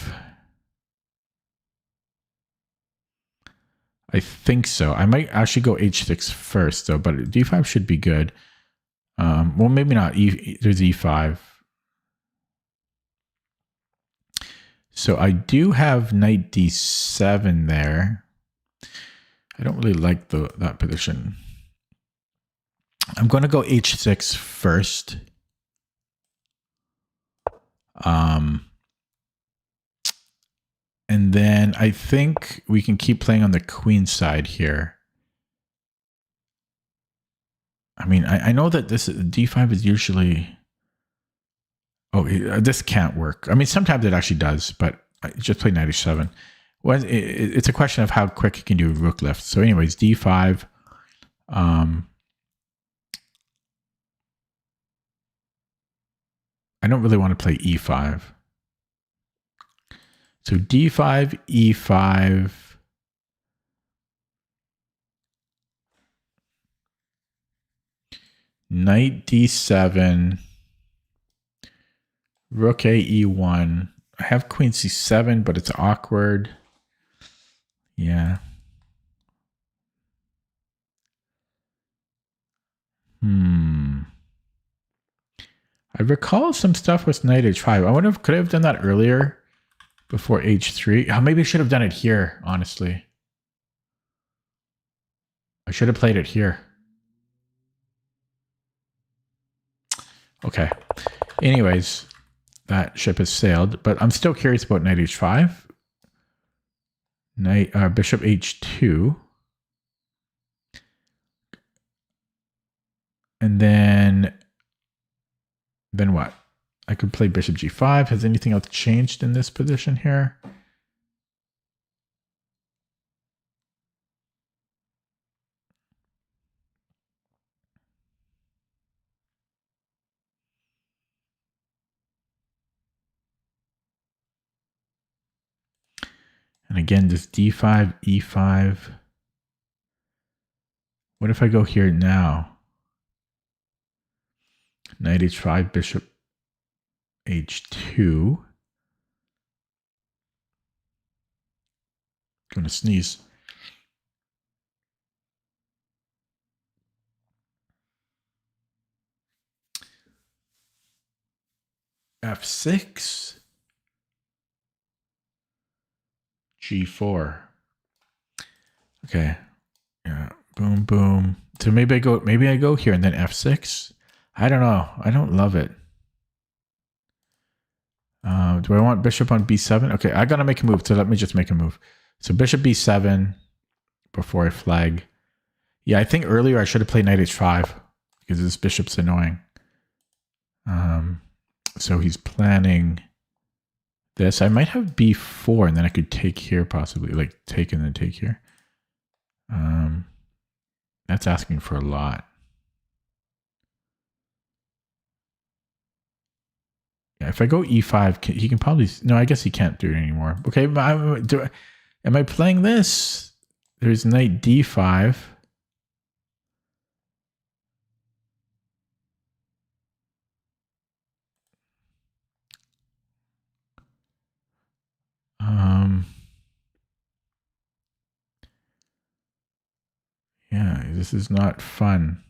I think so. I might actually go h6 first, though, but d5 should be good. Well, maybe not. There's e5. So I do have knight d7 there. I don't really like that position. I'm going to go h6 first. And then I think we can keep playing on the queen side here. I mean, I know that this d5 is usually... Oh, this can't work. I mean, sometimes it actually does, but I just play knight h7. Well, it's a question of how quick you can do rook lift. So anyways, d5. I don't really want to play e5. So d5, e5. Knight d7. Rook a e1. I have queen c7, but it's awkward. Yeah. I recall some stuff with knight h5. I wonder if could I have done that earlier before h3. Oh, maybe I should have done it here, honestly. I should have played it here. Okay. Anyways, that ship has sailed, but I'm still curious about knight h5. Knight, bishop h2. And then what? I could play bishop g5. Has anything else changed in this position here? And again, this d5, e5. What if I go here now? Knight h5, bishop h2. Gonna sneeze. f6. g4. Okay. Yeah. Boom, boom. So maybe I go here and then f6. I don't know. I don't love it. Do I want bishop on b7? Okay, I gotta make a move. So let me just make a move. So bishop b7 before I flag. Yeah, I think earlier I should have played knight h5 because this bishop's annoying. So he's planning this. I might have b4 and then I could take here possibly, like take and then take here. That's asking for a lot. Yeah, if I go e5, he can probably... No, I guess he can't do it anymore. Okay, am I playing this? There's knight d5. Yeah, this is not fun.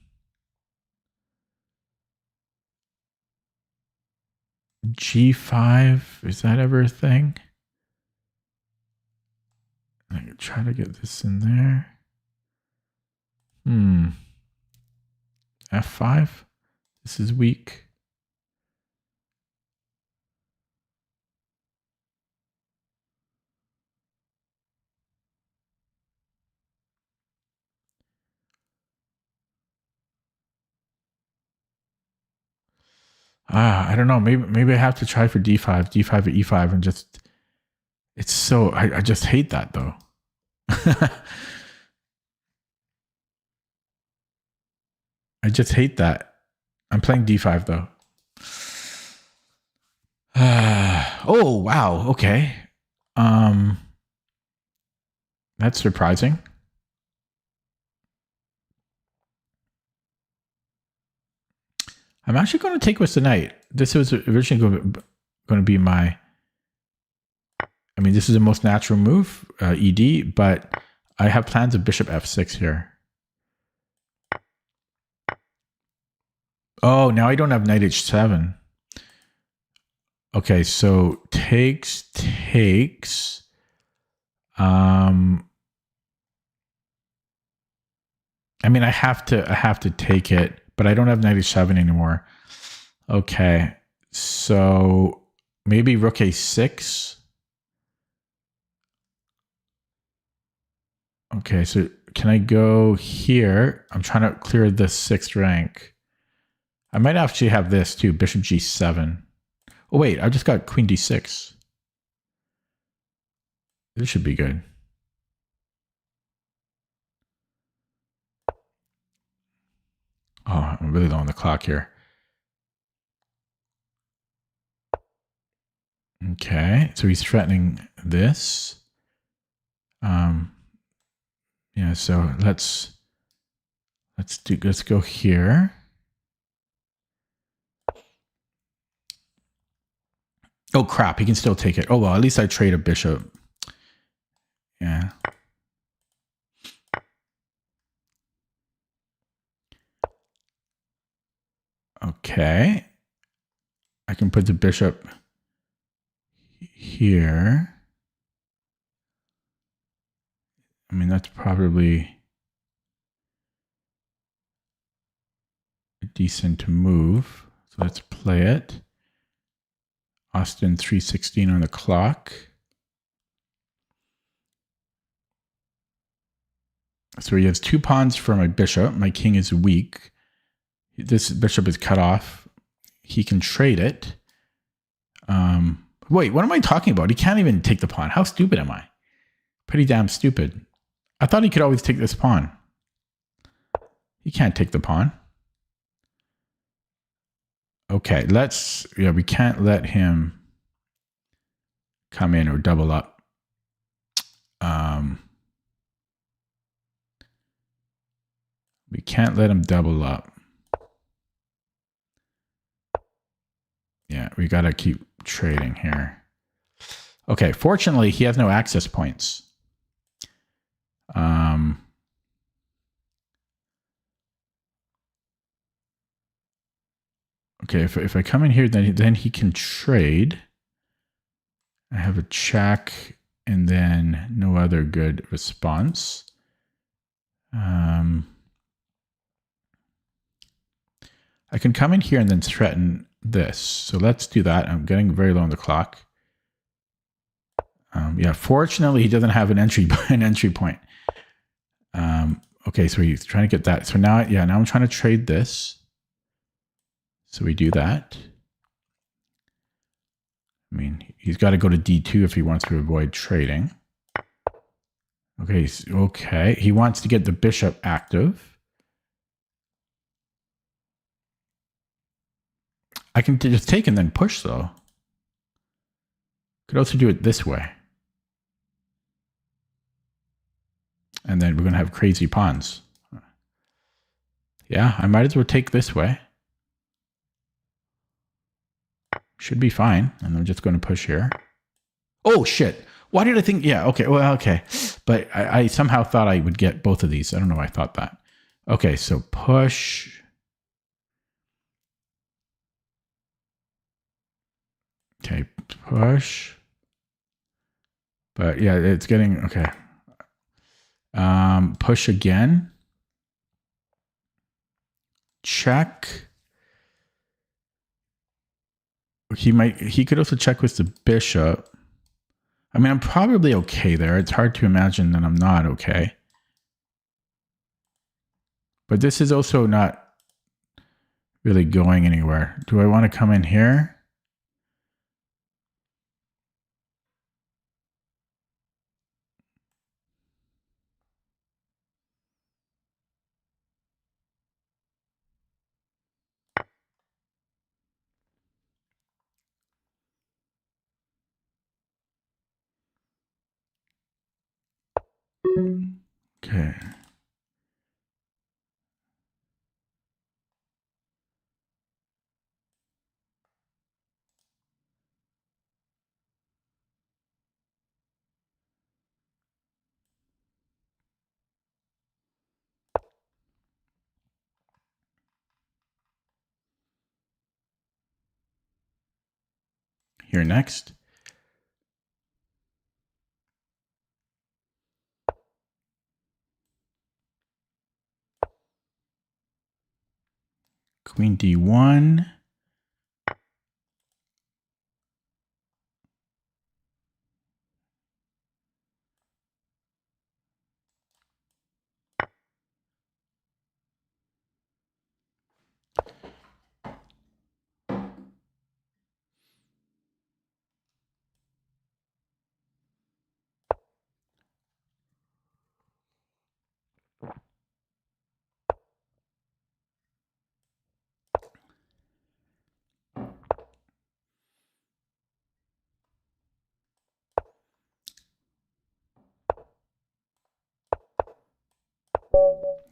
G5, is that ever a thing? I can try to get this in there. F5? This is weak. I don't know. Maybe I have to try for d5, d5 or e5 and just... It's so... I just hate that though. I just hate that. I'm playing d5 though. Oh, wow. Okay. That's surprising. I'm actually going to take with the knight. This was originally going to be my... I mean, this is the most natural move, ED, but I have plans of bishop f6 here. Oh, now I don't have knight h7. Okay, so takes. I mean, I have to take it, but I don't have knight h7 anymore. Okay, so maybe rook a6. Okay, so can I go here? I'm trying to clear the 6th rank. I might actually have this too, bishop g7. Oh wait, I just got queen d6. This should be good. Oh, I'm really low on the clock here. Okay, so he's threatening this. Yeah, so let's go here. Oh crap, he can still take it. Oh well, at least I trade a bishop. Yeah. Okay. I can put the bishop here. I mean, that's probably a decent move. So let's play it. Austin 3:16 on the clock. So he has 2 pawns for my bishop. My king is weak. This bishop is cut off. He can trade it. Wait, what am I talking about? He can't even take the pawn. How stupid am I? Pretty damn stupid. I thought he could always take this pawn. He can't take the pawn. Okay, we can't let him come in or double up. We can't let him double up. Yeah, we got to keep trading here. Okay, fortunately, he has no access points. Okay, if I come in here, then he can trade. I have a check and then no other good response. I can come in here and then threaten this. So let's do that. I'm getting very low on the clock. Yeah, fortunately, he doesn't have an entry point. Okay, so he's trying to get that. So now, yeah, now I'm trying to trade this. So we do that. I mean, he's got to go to D2 if he wants to avoid trading. Okay, okay. He wants to get the bishop active. I can just take and then push, though. Could also do it this way. And then we're going to have crazy pawns. Yeah, I might as well take this way. Should be fine. And I'm just going to push here. Oh, shit. Why did I think? Yeah, okay. Well, okay. But I somehow thought I would get both of these. I don't know why I thought that. Okay, so push. Okay, push. But yeah, it's getting, okay. Push again. Check. He could also check with the bishop. I mean, I'm probably okay there. It's hard to imagine that I'm not okay. But this is also not really going anywhere. Do I want to come in here? Okay. Here next. Queen D1.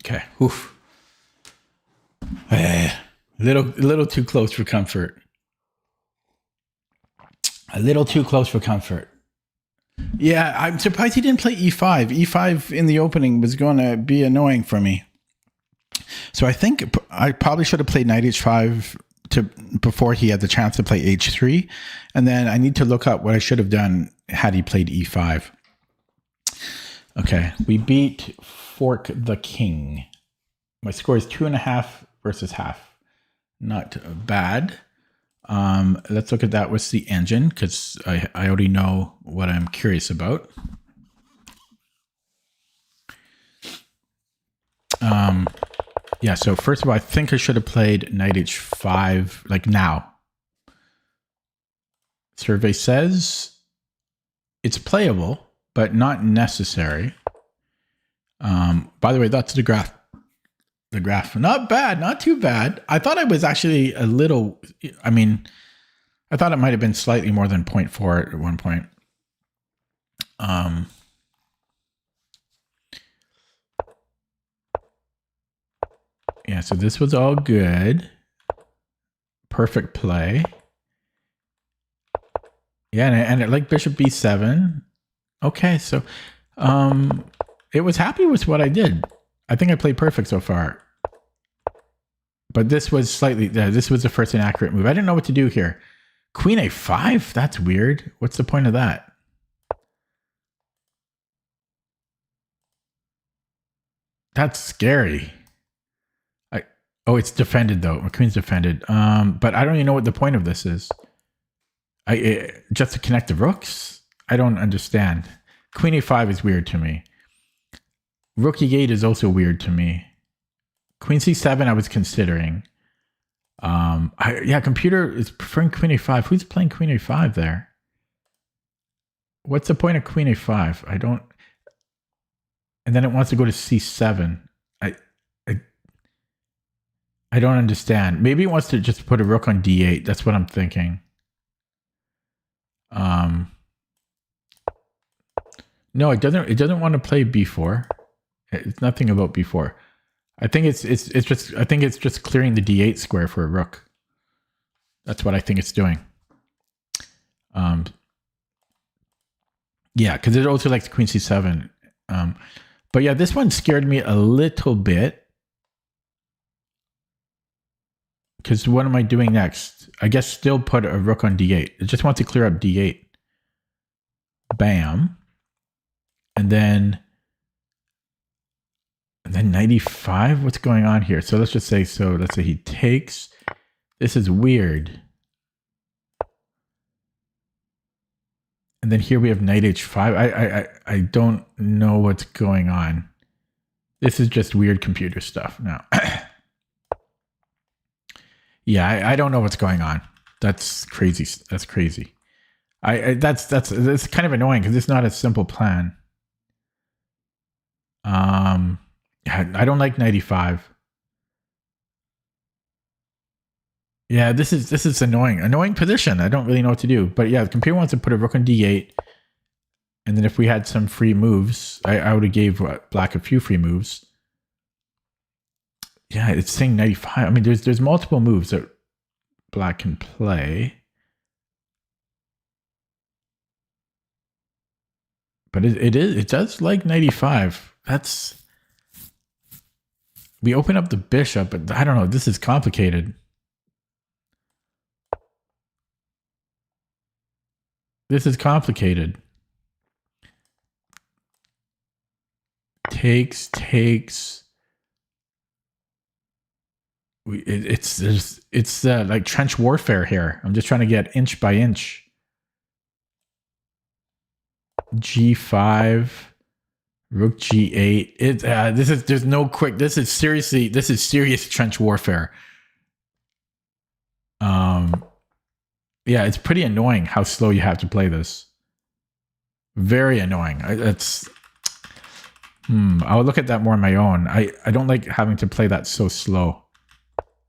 Okay. Oof. Little too close for comfort. A little too close for comfort. Yeah, I'm surprised he didn't play E5. E5 in the opening was going to be annoying for me. So I think I probably should have played knight H5 before he had the chance to play H3. And then I need to look up what I should have done had he played E5. Okay, we beat Fork the King. My score is 2.5 versus half. Not bad. Let's look at that with the engine because I already know what I'm curious about. Yeah, so first of all, I think I should have played knight H5 like now. Survey says it's playable, but not necessary. By the way, that's the graph. The graph, not bad, not too bad. I thought I was actually a little, I mean, I thought it might have been slightly more than 0.4 at one point. Yeah, so this was all good. Perfect play. Yeah, and it like bishop b7. Okay, so it was happy with what I did. I think I played perfect so far. But this was slightly, this was the first inaccurate move. I didn't know what to do here. Queen a5? That's weird. What's the point of that? That's scary. Oh, it's defended though. My queen's defended. But I don't even know what the point of this is. Just to connect the rooks? I don't understand. Queen a5 is weird to me. Rook e8 is also weird to me. Queen c7 I was considering. Yeah, computer is preferring queen a5. Who's playing queen a5 there? What's the point of queen a5? I don't... And then it wants to go to c7. I don't understand. Maybe it wants to just put a rook on d8. That's what I'm thinking. No, it doesn't. It doesn't want to play b4. It's nothing about b4. I think it's just clearing the d8 square for a rook. That's what I think it's doing. Yeah, because it also likes queen c7. But yeah, this one scared me a little bit. Because what am I doing next? I guess still put a rook on d8. It just wants to clear up d8. Bam. And then 95? What's going on here? So let's just say, let's say he takes. This is weird. And then here we have knight h5. I don't know what's going on. This is just weird computer stuff now. Yeah, I don't know what's going on. That's crazy. That's crazy. That's kind of annoying because it's not a simple plan. I don't like 95. Yeah, this is annoying. Annoying position. I don't really know what to do. But yeah, the computer wants to put a rook on d8. And then if we had some free moves, I would have gave black a few free moves. Yeah, it's saying 95. I mean, there's multiple moves that black can play. But it does like 95. We open up the bishop, but I don't know. This is complicated. This is complicated. Takes. It's like trench warfare here. I'm just trying to get inch by inch. G5, rook G8. There's no quick. This is serious trench warfare. Yeah, it's pretty annoying how slow you have to play this. Very annoying. I'll look at that more on my own. I don't like having to play that so slow.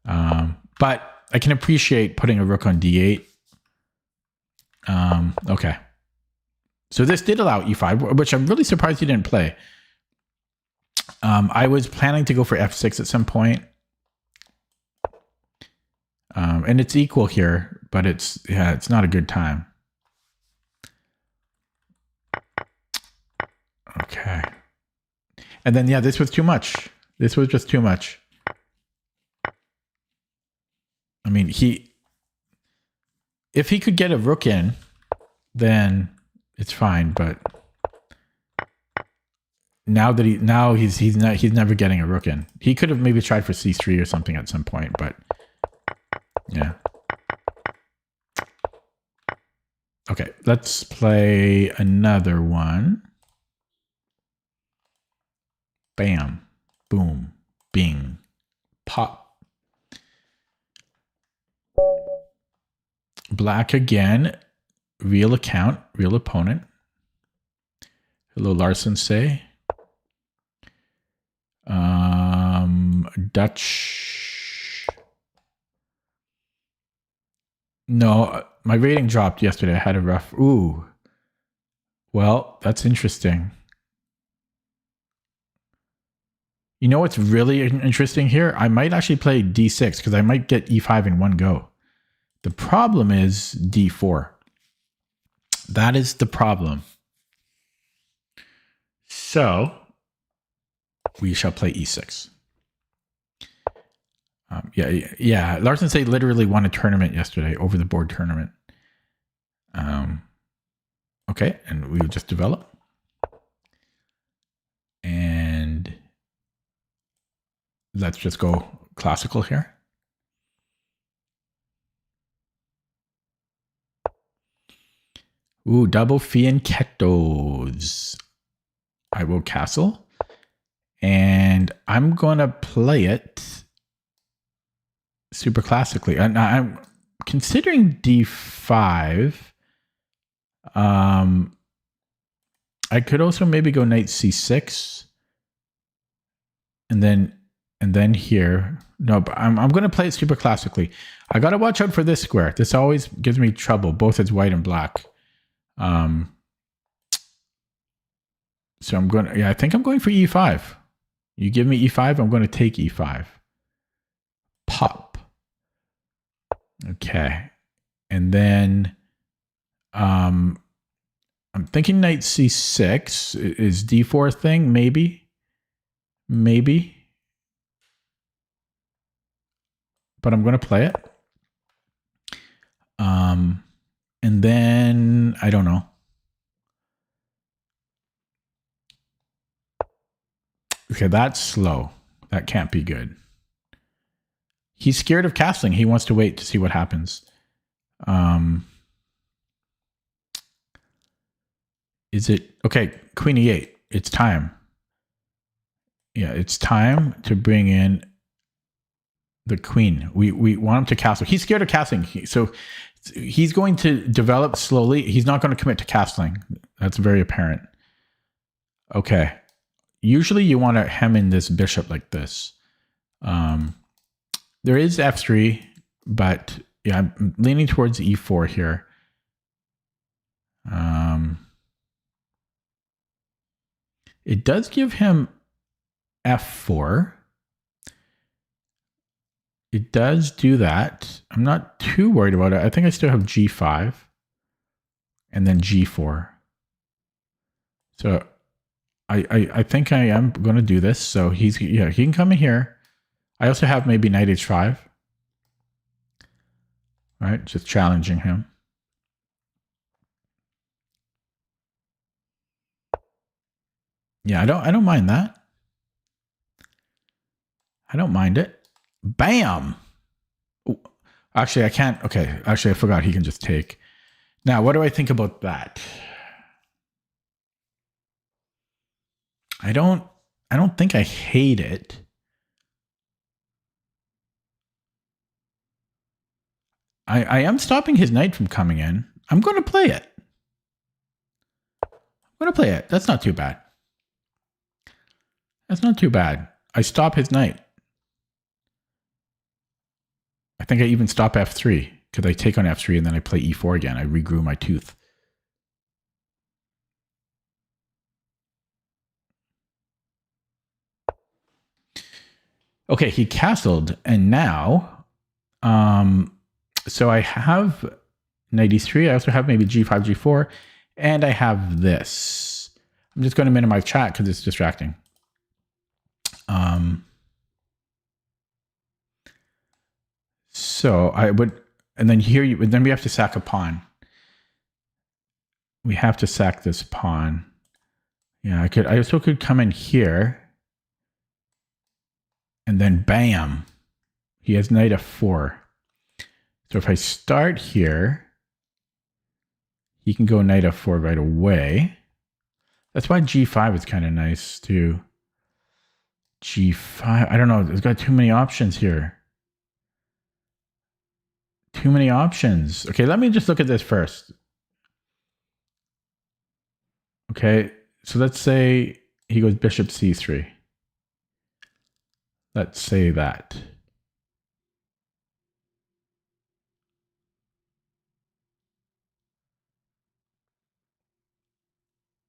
But I can appreciate putting a rook on d8. Okay. So this did allow e5, which I'm really surprised you didn't play. I was planning to go for f6 at some point. And it's equal here, but it's not a good time. Okay. And then, yeah, this was too much. This was just too much. I mean, if he could get a rook in, then it's fine. But now he's never getting a rook in. He could have maybe tried for c3 or something at some point, but yeah. Okay, let's play another one. Bam, boom, bing, pop. Black again. Real account, real opponent. Hello, Larson say. Dutch. No, my rating dropped yesterday. I had a rough. Ooh. Well, that's interesting. You know what's really interesting here? I might actually play d6 because I might get e5 in one go. The problem is d4. That is the problem. So we shall play e6. Yeah. Larson say literally won a tournament yesterday, over the board tournament. Okay, and we will just develop. And let's just go classical here. Ooh, double fianchettos. I will castle. And I'm going to play it super classically. And I'm considering d5. I could also maybe go knight c6. And then here. No, but I'm going to play it super classically. I got to watch out for this square. This always gives me trouble, both as white and black. So I'm going to, I think I'm going for e5. You give me e5, I'm going to take e5. Pop. Okay. And then I'm thinking knight c6 is d4 thing, maybe. Maybe. But I'm going to play it. And then, I don't know. Okay, that's slow. That can't be good. He's scared of castling. He wants to wait to see what happens. Is it... Okay, queen e8. It's time. Yeah, it's time to bring in the queen. We want him to castle. He's scared of castling. So he's going to develop slowly. He's not going to commit to castling. That's very apparent. Okay. Usually you want to hem in this bishop like this. There is f3, but yeah, I'm leaning towards e4 here. It does give him f4. It does do that. I'm not too worried about it. I think I still have g5 and then g4. So I think I am going to do this. So he can come in here. I also have maybe knight h5. All right, just challenging him. Yeah, I don't mind that. I don't mind it. Bam! Ooh, actually, I can't. Okay, actually, I forgot he can just take. Now, what do I think about that? I don't think I hate it. I am stopping his knight from coming in. I'm going to play it. I'm going to play it. That's not too bad. That's not too bad. I stop his knight. I think I even stop f3 because I take on f3 and then I play e4 again. I regrew my tooth. Okay, he castled, and now, so I have knight e3. I also have maybe g5, g4, and I have this. I'm just going to minimize chat because it's distracting. So I would, and then here then we have to sack a pawn. We have to sack this pawn. Yeah, I also could come in here. And then bam, he has knight f4. So if I start here, he can go knight f4 right away. That's why g5 is kind of nice too. g5, I don't know, it's got too many options here. Too many options. Okay, let me just look at this first. Okay, so let's say he goes bishop c3. Let's say that.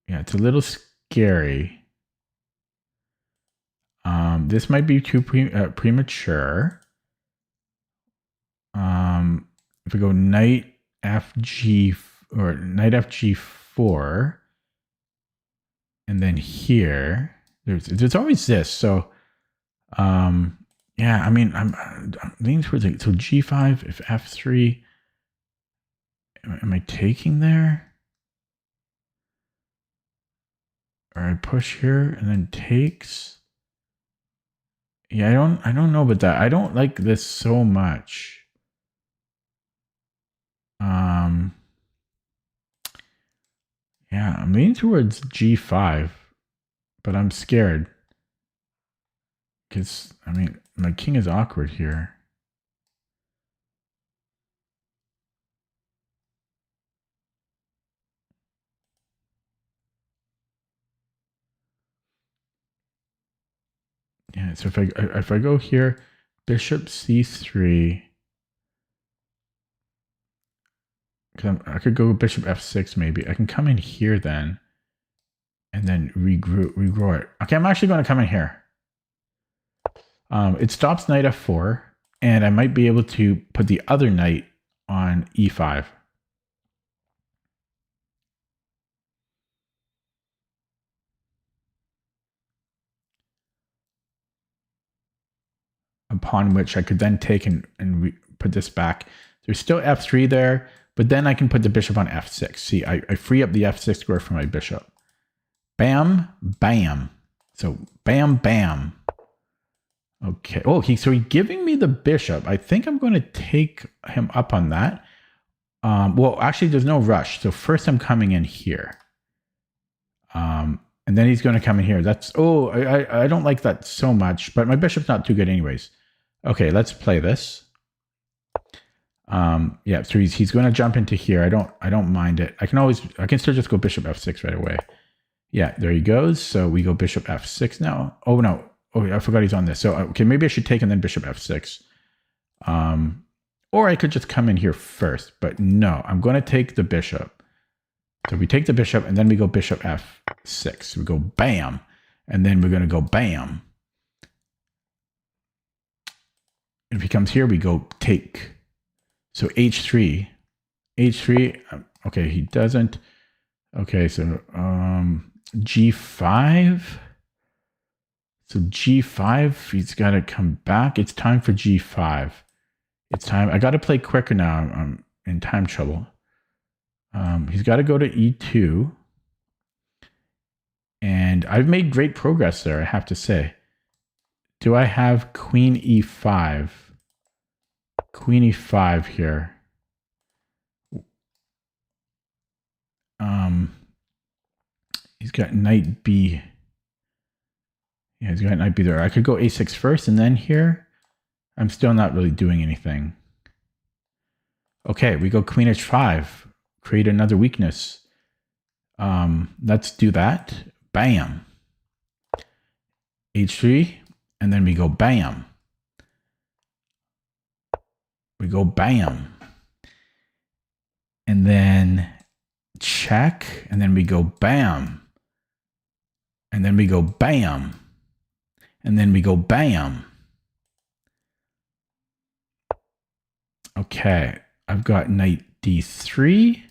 Yeah, it's a little scary. This might be too premature. If we go knight fg or knight fg4, and then here, there's always this. So, yeah, I mean, I'm leaning towards it. So g5, if f3, am I taking there? Or I push here and then takes. Yeah, I don't know about that. I don't like this so much. Yeah, I'm leaning towards G5, but I'm scared. Because, I mean, my king is awkward here. Yeah, so if I go here, bishop c3, because I could go bishop f6 maybe. I can come in here then, and then regrow it. Okay, I'm actually going to come in here. It stops knight f4, and I might be able to put the other knight on e5. Upon which I could then take and put this back. There's still f3 there, but then I can put the bishop on f6. See, I free up the f6 square for my bishop. Bam, bam. So bam, bam. Okay. Oh, he's giving me the bishop. I think I'm going to take him up on that. Well, actually, there's no rush. So first I'm coming in here. And then he's going to come in here. That's, oh, I don't like that so much, but my bishop's not too good anyways. Okay, let's play this. Yeah, so he's going to jump into here. I don't mind it. I can still just go bishop f6 right away. Yeah, there he goes. So we go bishop f6 now. Oh no, oh I forgot he's on this. So okay, maybe I should take and then bishop f6. Or I could just come in here first, but no, I'm going to take the bishop. So we take the bishop and then we go bishop f6. We go bam, and then we're going to go bam. If he comes here, we go take. So h3, h3. Okay, he doesn't. Okay, so g5. So g5, he's got to come back. It's time for g5. It's time. I got to play quicker now. I'm in time trouble. He's got to go to e2. And I've made great progress there, I have to say. Do I have queen e5? Queen e5 here. He's got knight b. Yeah, he's got knight b there. I could go a6 first and then here. I'm still not really doing anything. Okay, we go queen h5. Create another weakness. Let's do that. Bam. h3, and then we go bam. We go bam. And then check, and then we go bam. And then we go bam. And then we go bam. Okay, I've got knight d3.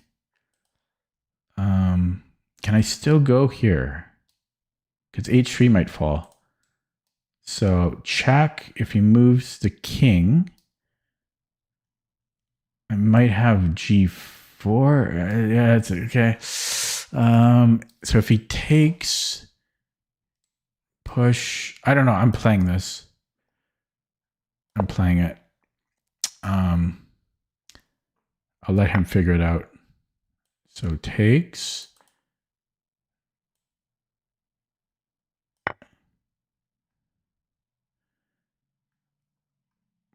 Can I still go here? Because h3 might fall. So check. If he moves the king, I might have g4. Yeah, it's okay. So if he takes, push. I don't know. I'm playing this. I'm playing it. I'll let him figure it out. So takes.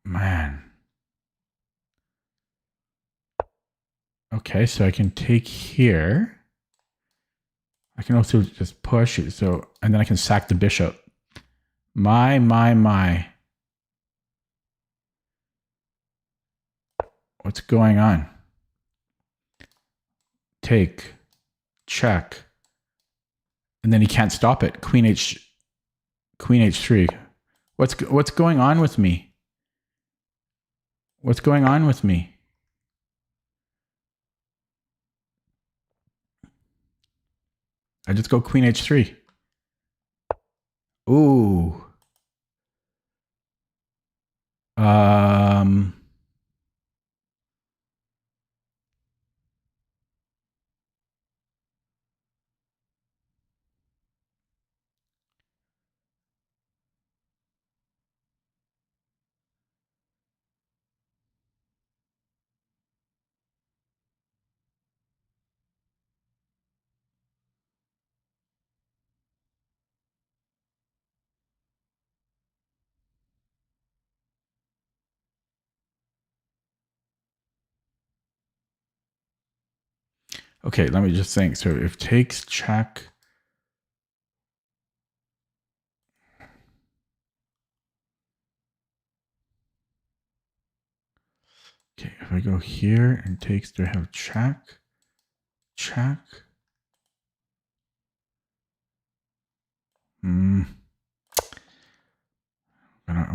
Man. Okay, so I can take here. I can also just push it. So, and then I can sack the bishop. My. What's going on? Take, check. And then he can't stop it. Queen h3. What's going on with me? What's going on with me? I just go queen h3. Ooh. Okay, let me just think. So if takes check. Okay, if I go here and takes, do I have check? Check. I'm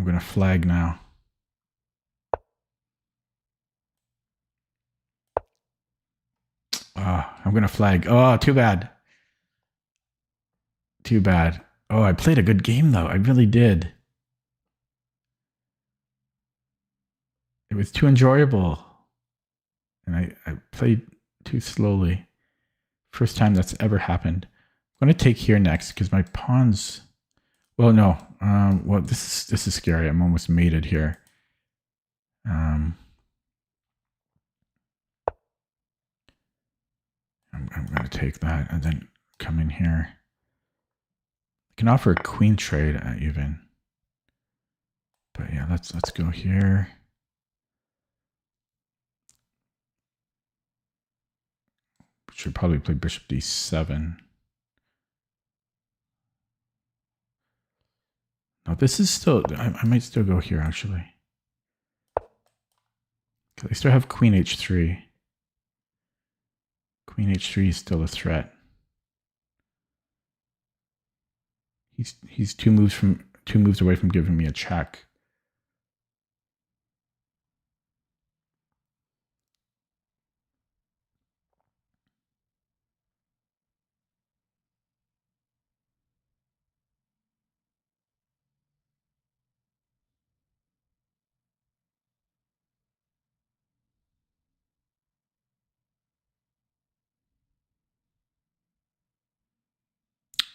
gonna flag now. I'm gonna flag. Oh, too bad. Too bad. Oh, I played a good game though. I really did. It was too enjoyable. And I played too slowly. First time that's ever happened. I'm gonna take here next because my pawns. Well, no. Well, this is scary. I'm almost mated here. I'm gonna take that and then come in here. I can offer a queen trade even. But yeah, let's go here. Should probably play bishop d7. No, this is still. I might still go here actually. I still have queen h3. Queen h3 is still a threat. He's two moves away from giving me a check.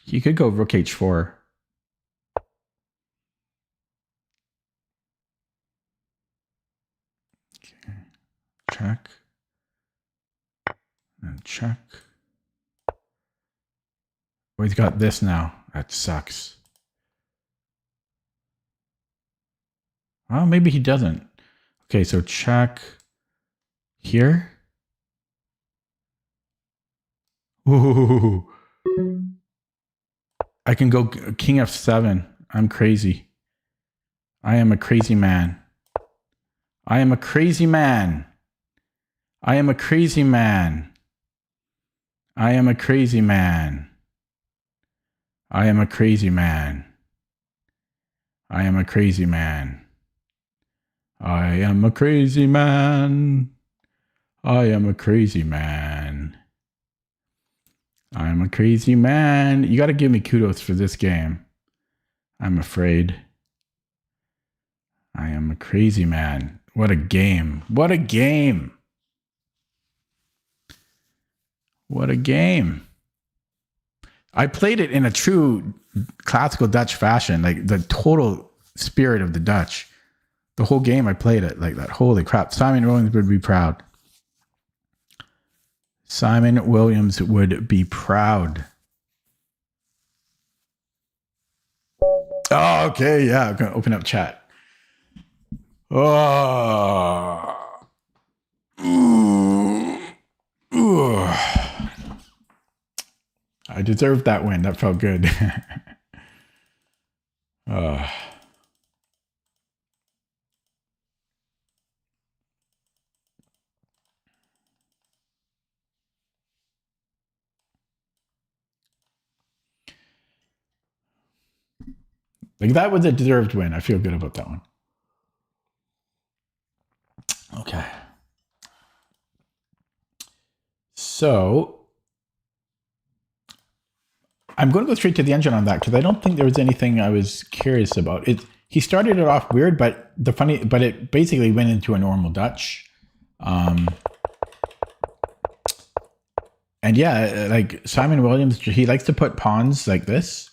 He could go rook h4. Okay. Check. And check. Oh, he's got this now. That sucks. Well, maybe he doesn't. Okay, so check here. Ooh. I can go king f7. I'm crazy. I am a crazy man. I am a crazy man. I am a crazy man. I am a crazy man. I am a crazy man. I am a crazy man. I am a crazy man. I am a crazy man. I am a crazy man. You got to give me kudos for this game. I'm afraid. I am a crazy man. What a game. What a game. What a game. I played it in a true classical Dutch fashion, like the total spirit of the Dutch. The whole game I played it like that. Holy crap. Simon Williams would be proud. Simon Williams would be proud. Oh, okay. Yeah. I'm going to open up chat. Oh. Ooh. Ooh. I deserved that win. That felt good. Like that was a deserved win. I feel good about that one. Okay. So I'm going to go straight to the engine on that because I don't think there was anything I was curious about. He started it off weird, but it basically went into a normal Dutch. And yeah, like Simon Williams, he likes to put pawns like this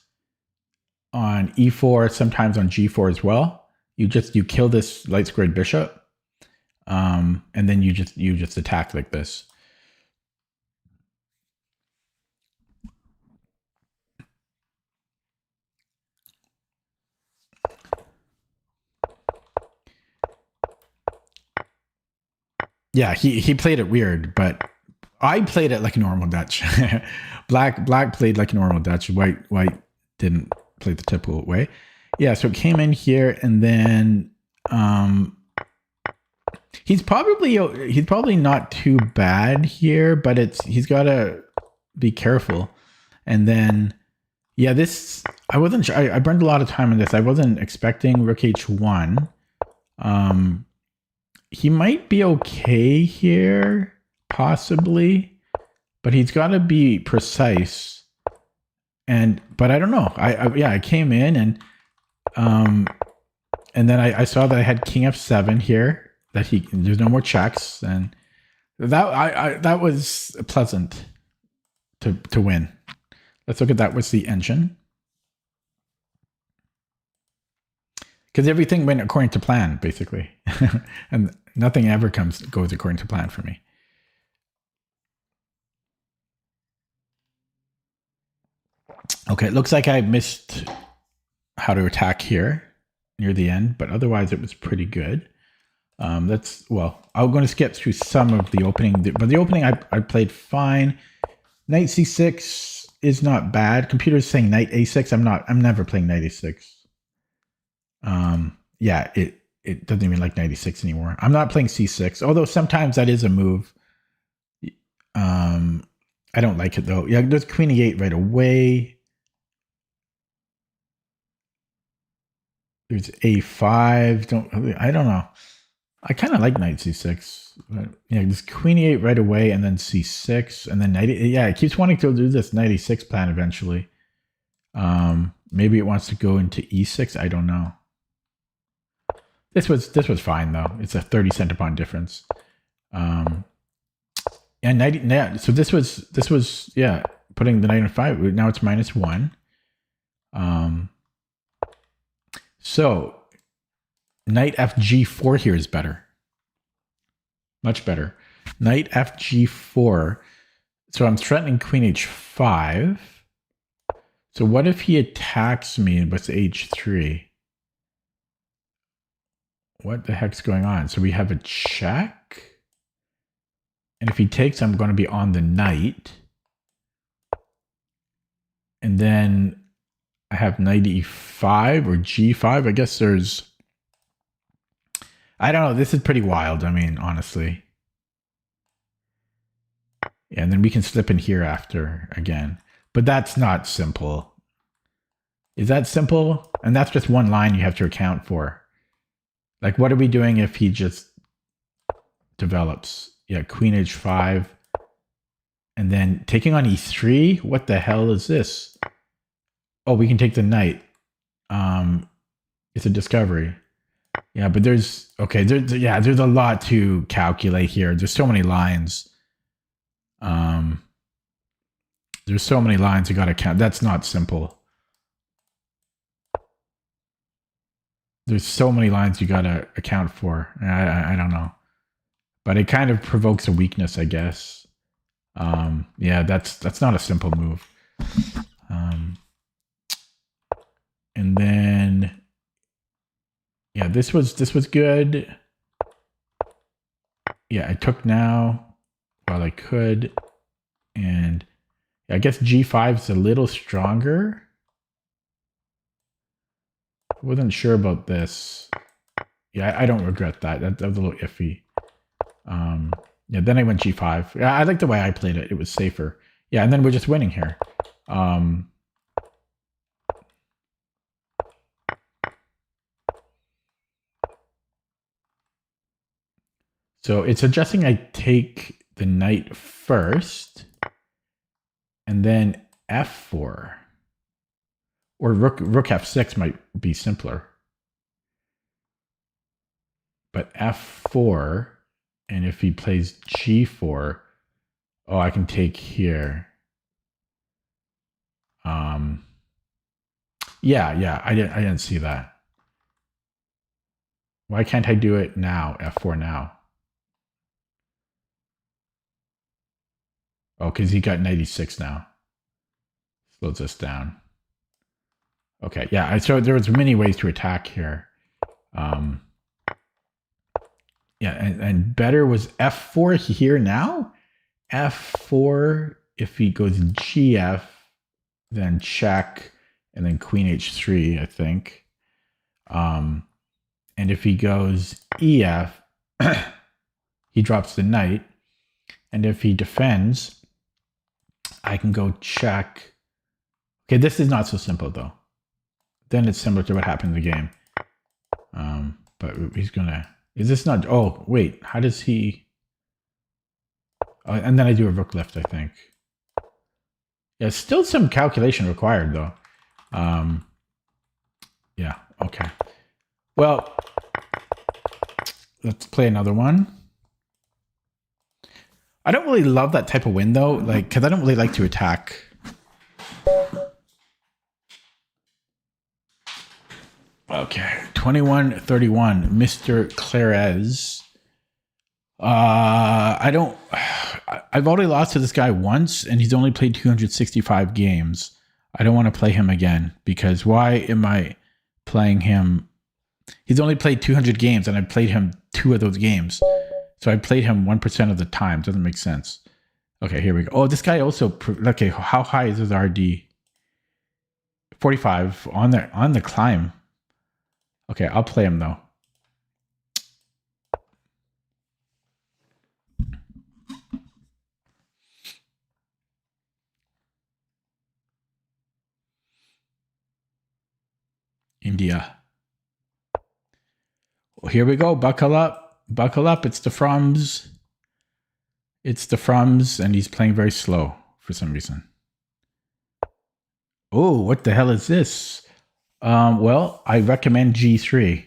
on e4, sometimes on g4 as well. You kill this light squared bishop, and then you just attack like this. Yeah, he played it weird, but I played it like a normal Dutch. Black played like a normal Dutch. White didn't play the typical way. Yeah, so it came in here, and then he's probably not too bad here, but he's got to be careful. And then yeah, this I wasn't sure. I burned a lot of time on this. I wasn't expecting Rook H1. He might be okay here, possibly, but he's got to be precise. But I don't know. I came in and then I saw that I had King F7 here. There's no more checks, and that was pleasant to win. Let's look at that. What's the engine? Because everything went according to plan, basically, and nothing ever goes according to plan for me. Okay, it looks like I missed how to attack here near the end, but otherwise it was pretty good. I'm going to skip through some of the opening, but the opening I played fine. Knight C6 is not bad. Computer's saying Knight A6. I'm never playing Knight A6. Yeah, it doesn't even like 96 anymore. I'm not playing C6, although sometimes that is a move. I don't like it though. Yeah, there's Queen E8 right away. There's A5. I don't know. I kind of like Knight C6. But yeah, there's Queen E8 right away, and then C6, and then Knight. Yeah, it keeps wanting to do this Knight E6 plan eventually. Maybe it wants to go into E6. I don't know. This was fine though. It's a 30 center pawn difference. And knight. Yeah. So this was yeah, putting the knight on 5. Now it's -1. So knight FG4 here is better. Much better. Knight FG4. So I'm threatening Queen H5. So what if he attacks me with H3? What the heck's going on? So we have a check. And if he takes, I'm going to be on the knight. And then I have knight E5 or G5. I guess there's... I don't know. This is pretty wild. I mean, honestly. Yeah, and then we can slip in here after again. But that's not simple. Is that simple? And that's just one line you have to account for. Like, what are we doing if he just develops? Yeah, Queen H5. And then taking on E3? What the hell is this? Oh, we can take the knight. It's a discovery. Yeah, but there's a lot to calculate here. There's so many lines. There's so many lines you got to count. That's not simple. There's so many lines you got to account for. I don't know. But it kind of provokes a weakness, I guess. Yeah, that's not a simple move. And then yeah, this was good. Yeah, I took now while I could. And I guess G5 is a little stronger. I wasn't sure about this. Yeah, I don't regret that. That was a little iffy. Yeah, then I went G5. Yeah, I like the way I played it. It was safer. Yeah, and then we're just winning here. So it's suggesting I take the knight first and then F4. Or rook F6 might be simpler. But F4, and if he plays G4, oh, I can take here. Yeah, I didn't see that. Why can't I do it now? F4 now. Oh, because he got 96 now. Slows us down. Okay, yeah, so there was many ways to attack here. Yeah, and better was F4 here now? f4. If he goes gf, then check, and then queen h3, I think. And if he goes ef, he drops the knight. And if he defends, I can go check. Okay, this is not so simple though. Then it's similar to what happened in the game. But he's gonna. Is this not? Oh wait, how does he? And then I do a rook left, I think. Yeah, still some calculation required though. Yeah. Okay. Well, let's play another one. I don't really love that type of win though, like because I don't really like to attack. Okay, 21-31, Mr. Clarez. I've already lost to this guy once, and he's only played 265 games. I don't want to play him again because why am I playing him? He's only played 200 games, and I played him 2 of those games. So I played him 1% of the time. Doesn't make sense. Okay, here we go. Oh, this guy also. Okay, how high is his RD? 45 on the climb. Okay, I'll play him though. India. Well, here we go. Buckle up. Buckle up. It's the Frums. It's the Frums, and he's playing very slow for some reason. Oh, what the hell is this? Well, I recommend G3.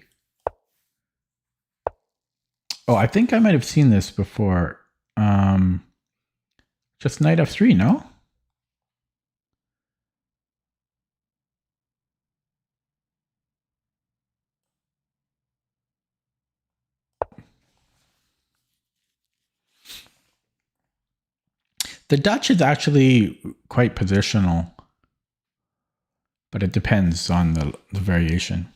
Oh, I think I might have seen this before. Just knight F3, no? The Dutch is actually quite positional, but it depends on the variation.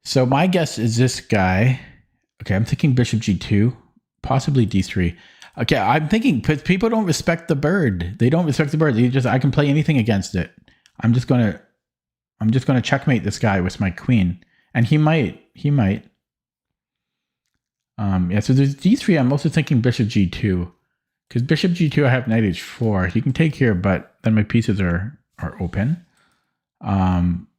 So my guess is this guy. Okay, I'm thinking bishop G2, possibly D3. Okay, I'm thinking people don't respect the bird. They don't respect the bird. I can play anything against it. I'm just gonna checkmate this guy with my queen, and he might. Yeah. So there's D3. I'm also thinking bishop G2, because bishop G2 I have knight H4. He can take here, but then my pieces are open.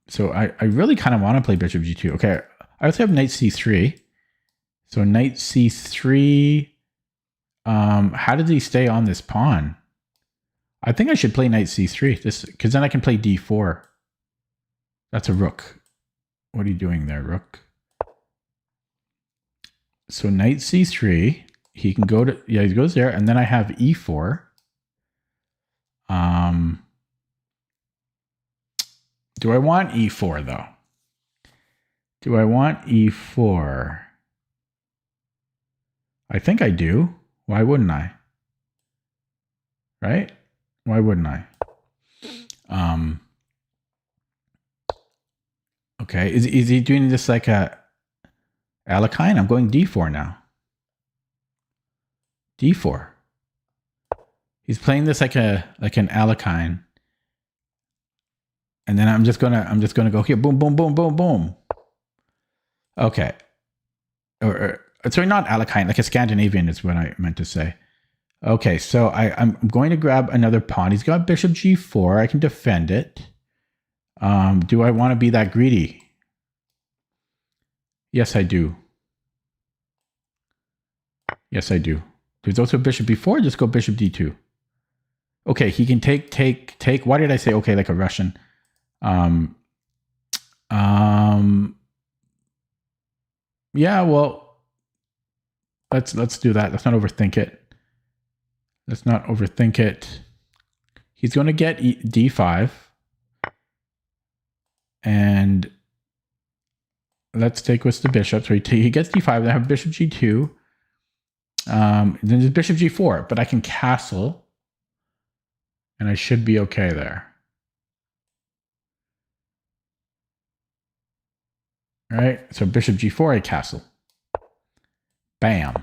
So I really kind of want to play bishop G2. Okay, I also have knight C3. So knight C3. How did he stay on this pawn? I think I should play knight C3. Because then I can play D4. That's a rook. What are you doing there, rook? So knight C3. He can go to, yeah, he goes there, and then I have E4. Do I want E4 though? Do I want E4? I think I do. Why wouldn't I? Right? Why wouldn't I? Okay, is he doing this like a Alekhine? I'm going D4 now. D4. He's playing this like an Alekhine. And then I'm just gonna go here. Boom, boom, boom, boom, boom. Okay. Or sorry, not Alekhine, like a Scandinavian is what I meant to say. Okay, so I'm going to grab another pawn. He's got bishop G4. I can defend it. Do I want to be that greedy? Yes, I do. Yes, I do. There's also bishop B4. Just go bishop D2. Okay, he can take. Why did I say okay like a Russian? Yeah, well, let's do that. Let's not overthink it. Let's not overthink it. He's going to get D5. And let's take with the bishop. So he gets D5. Then I have bishop G2. Then there's bishop G4. But I can castle. And I should be okay there. All right, so bishop G4, I castle. Bam.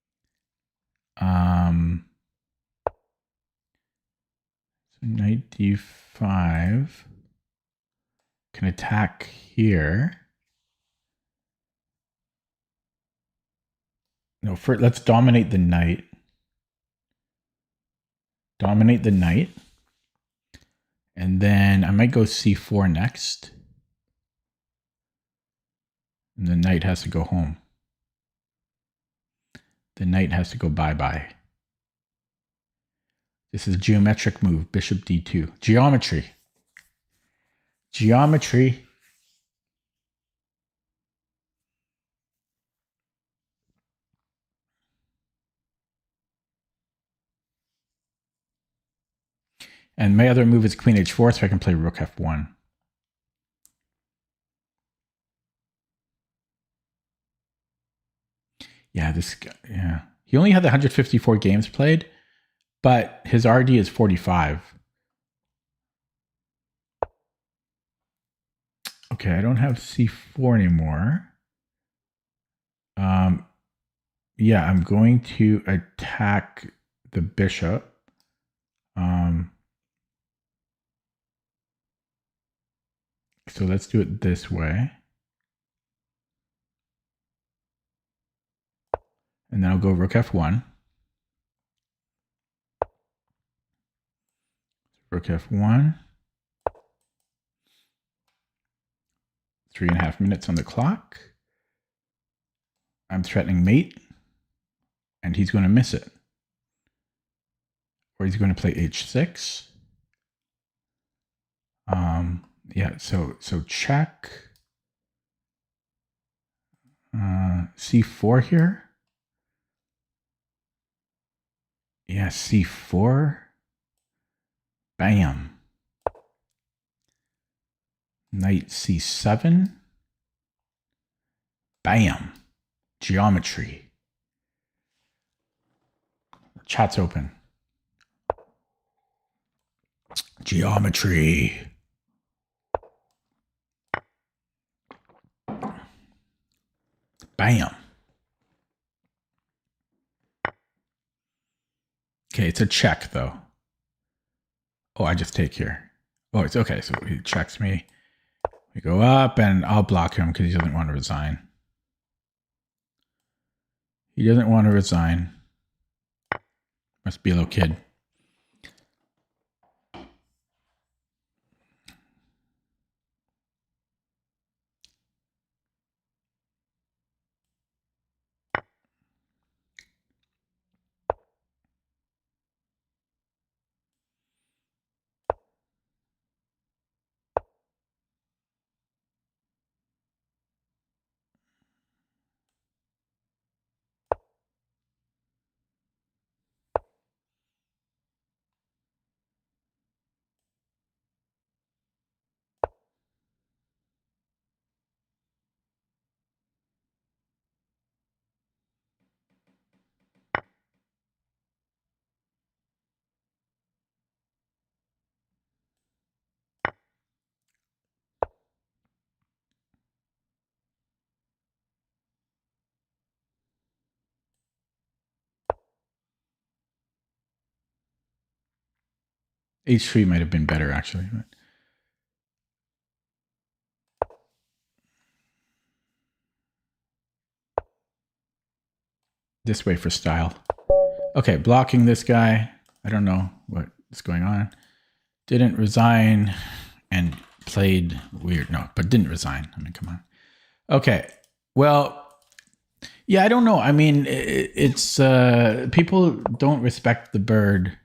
So knight d5 can attack here. No, let's dominate the knight. Dominate the knight. And then I might go c4 next. And the knight has to go home. The knight has to go bye-bye. This is a geometric move, bishop d2. Geometry. Geometry. And my other move is queen h4, so I can play rook f1. Yeah, this guy, yeah. He only had 154 games played, but his RD is 45. Okay, I don't have c4 anymore. Yeah, I'm going to attack the bishop. So let's do it this way. And then I'll go rook f1. Rook f1. 3.5 minutes on the clock. I'm threatening mate. And he's going to miss it. Or he's going to play h6. Yeah, so check. c4 here. Yeah, c4. Bam. Knight c7. Bam. Geometry. Chat's open. Geometry. Bam. Okay, it's a check though. Oh, I just take here. Oh, it's okay. So he checks me. We go up and I'll block him because he doesn't want to resign. He doesn't want to resign. Must be a little kid. H3 might have been better actually. But this way for style. Okay, blocking this guy. I don't know what's going on. Didn't resign and played weird. No, but didn't resign. I mean, come on. Okay, well, yeah, I don't know. I mean, it's people don't respect the bird.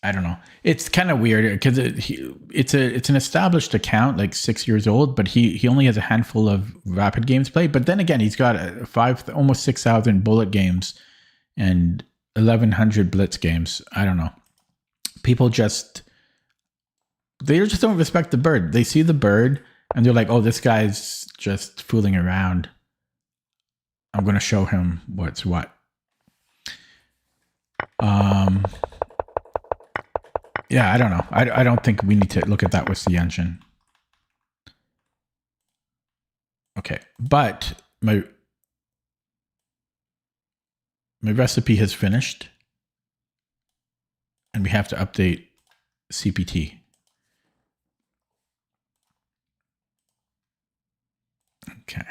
I don't know. It's kind of weird because it's an established account, like 6 years old, but he only has a handful of rapid games played. But then again, he's got almost 6,000 bullet games and 1,100 blitz games. I don't know. People just don't respect the bird. They see the bird and they're like, "Oh, this guy's just fooling around. I'm going to show him what's what." Yeah, I don't know. I don't think we need to look at that with the engine. Okay, but My recipe has finished. And we have to update CPT. Okay.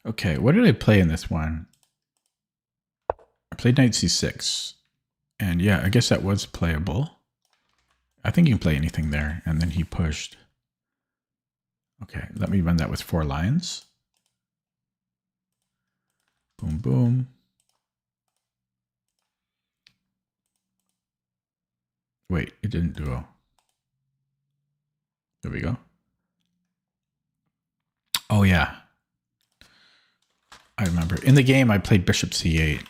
Okay, what did I play in this one? I played knight c6. And yeah, I guess that was playable. I think you can play anything there. And then he pushed. Okay, let me run that with 4 lines. Boom, boom. Wait, it didn't do. There we go. Oh, yeah. I remember. In the game, I played bishop c8.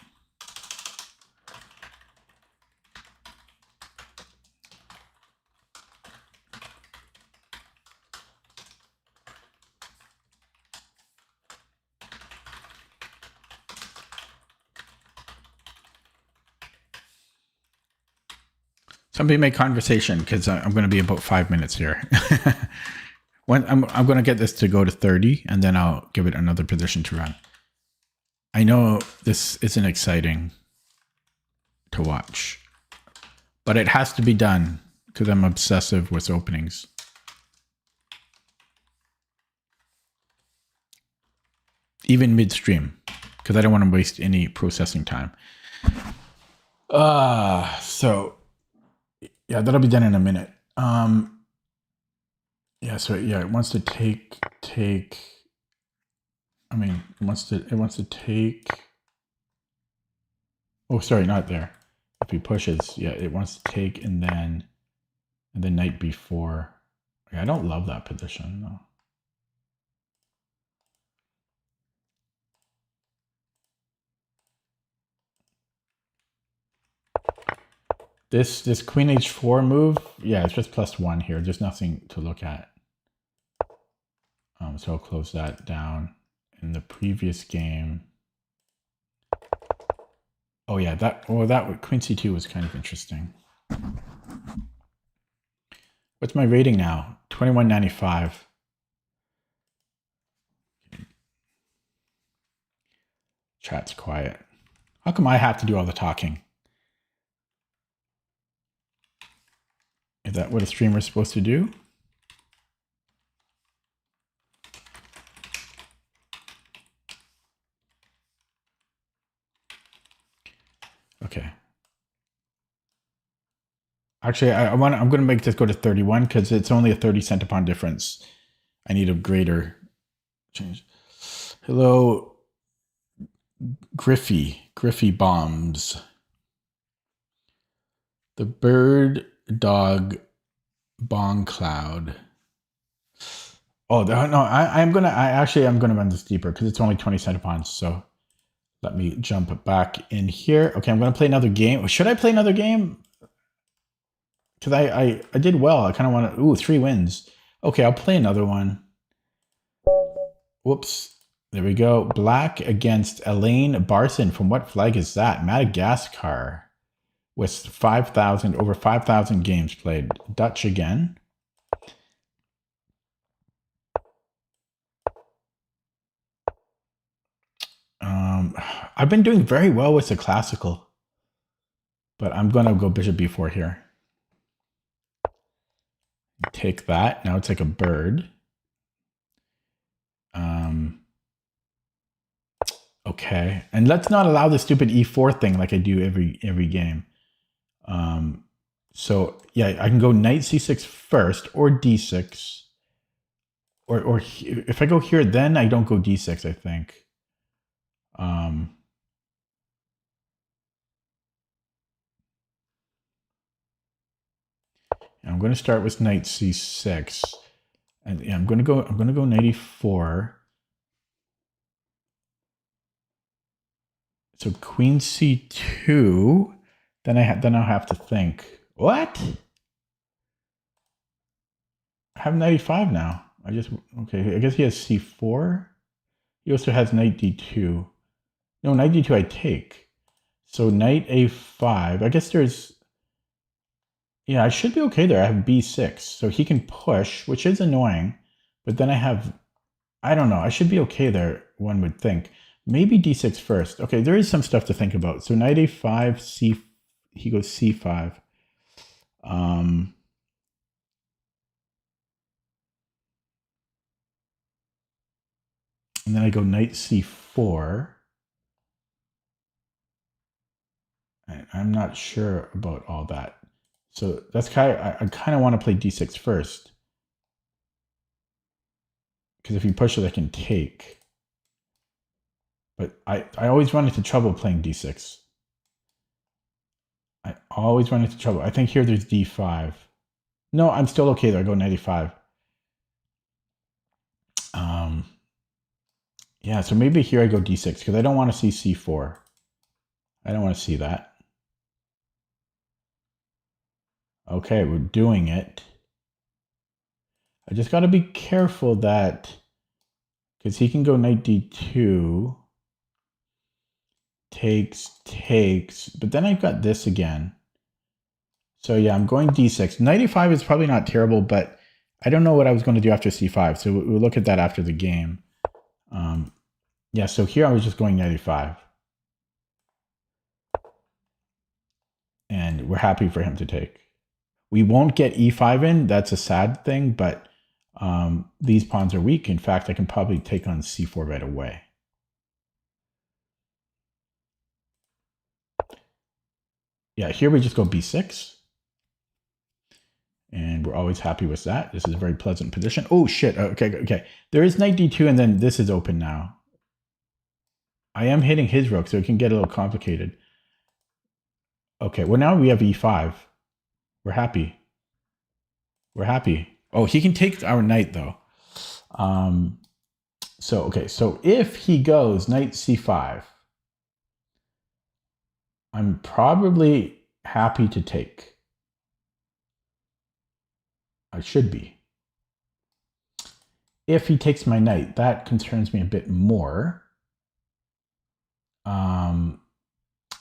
Somebody make conversation because I'm going to be about 5 minutes here. I'm going to get this to go to 30 and then I'll give it another position to run. I know this isn't exciting to watch, but it has to be done because I'm obsessive with openings. Even midstream, because I don't want to waste any processing time. So yeah, that'll be done in a minute. Yeah, so yeah, it wants to take. I mean, it wants to take. Oh, sorry, not there. If he pushes, yeah, it wants to take and then knight b4. Yeah, I don't love that position though. This queen h4 move, yeah, it's just +1 here. There's nothing to look at. So I'll close that down. In the previous game, oh yeah, that queen c2 was kind of interesting. What's my rating now? 2195. Chat's quiet. How come I have to do all the talking? Is that what a streamer is supposed to do? Okay. Actually, I'm going to make this go to 31 because it's only a 30 centipond difference. I need a greater change. Hello, Griffy bombs. The bird dog bong cloud. Oh no, I'm gonna run this deeper because it's only 20 centiponds. So let me jump back in here. Okay, I'm gonna play another game. Should I play another game? Because I did well. I kind of want to. Ooh, 3 wins. Okay, I'll play another one. Whoops. There we go. Black against Elaine Barson. From what flag is that? Madagascar. With over 5,000 games played. Dutch again. I've been doing very well with the classical, but I'm going to go bishop b4 here. Take that. Now it's like a bird. Okay, and let's not allow the stupid e4 thing like I do every game. So yeah, I can go knight c6 first or d6, or if I go here, then I don't go d6. I think. I'm going to start with knight c6, and yeah, I'm going to go knight e4. So queen c2. Then I'll have to think. What? I have knight e5 now. Okay. I guess he has c4. He also has knight d2. No, knight d2 I take. So knight a5. I guess there's. Yeah, I should be okay there. I have b6, so he can push, which is annoying. But then I don't know. I should be okay there, one would think. Maybe d6 first. Okay, there is some stuff to think about. So knight a5, he goes c5. And then I go knight c4. I'm not sure about all that. So that's I kind of want to play d6 first. Because if he pushes, I can take. But I always run into trouble playing d6. I always run into trouble. I think here there's d5. No, I'm still okay there. I go knight e5. Yeah, so maybe here I go d6 because I don't want to see c4. I don't want to see that. Okay, we're doing it. I just got to be careful that, because he can go knight d2, takes, but then I've got this again. So yeah, I'm going d6. Knight e5 is probably not terrible, but I don't know what I was going to do after c5, so we'll look at that after the game. Yeah, so here I was just going knight e5. And we're happy for him to take. We won't get e5 in. That's a sad thing, but these pawns are weak. In fact, I can probably take on c4 right away. Yeah, here we just go b6. And we're always happy with that. This is a very pleasant position. Oh, shit. Okay. There is knight d2, and then this is open now. I am hitting his rook, so it can get a little complicated. Okay, well, now we have e5. We're happy. We're happy. Oh, he can take our knight, though. So if he goes knight c5, I'm probably happy to take. I should be. If he takes my knight, that concerns me a bit more.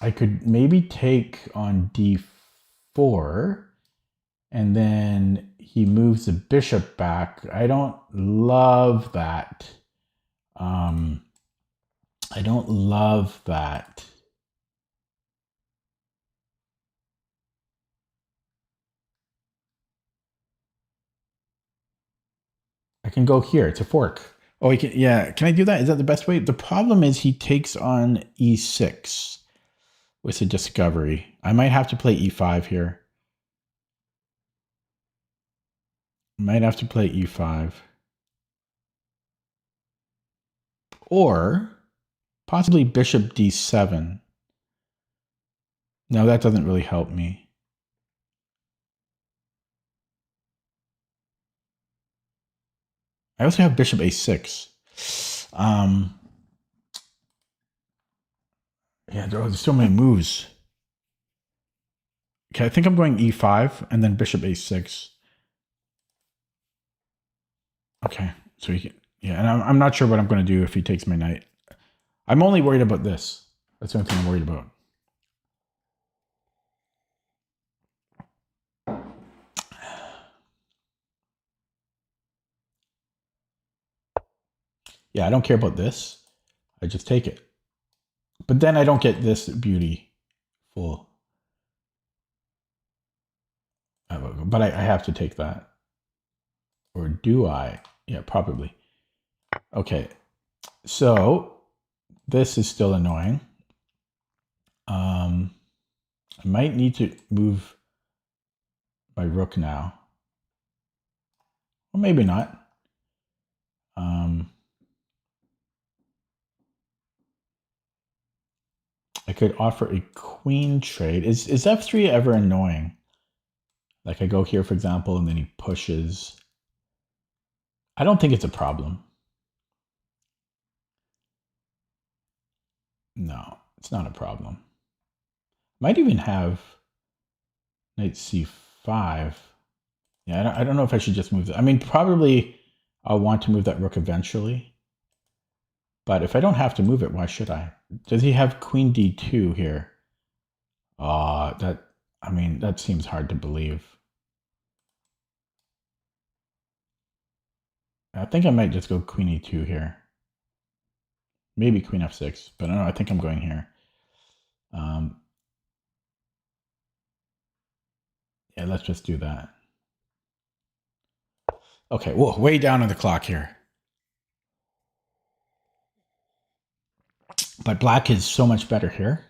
I could maybe take on d4, and then he moves the bishop back. I don't love that. I don't love that. I can go here. It's a fork. Oh, he can. Yeah, can I do that? Is that the best way? The problem is he takes on e6 with a discovery. I might have to play e5 here. Might have to play e5. Or possibly bishop d7. No, that doesn't really help me. I also have bishop a6. Yeah, there's so many moves. Okay, I think I'm going e5 and then bishop a6. Okay, so he can, yeah, and I'm not sure what I'm going to do if he takes my knight. I'm only worried about this. That's the only thing I'm worried about. Yeah, I don't care about this. I just take it. But then I don't get this beauty full. But I have to take that. Or do I? Yeah, probably. Okay, so this is still annoying. I might need to move my rook now. Or maybe not. I could offer a queen trade. Is f3 ever annoying? Like I go here, for example, and then he pushes. I don't think it's a problem. No, it's not a problem. Might even have knight c5. Yeah, I don't know if I should just move that. I mean, probably I'll want to move that rook eventually. But if I don't have to move it, why should I? Does he have queen d2 here? That seems hard to believe. I think I might just go queen e2 here. Maybe queen f6, but I don't know. I think I'm going here. Yeah, let's just do that. Okay, whoa, way down on the clock here. But black is so much better here.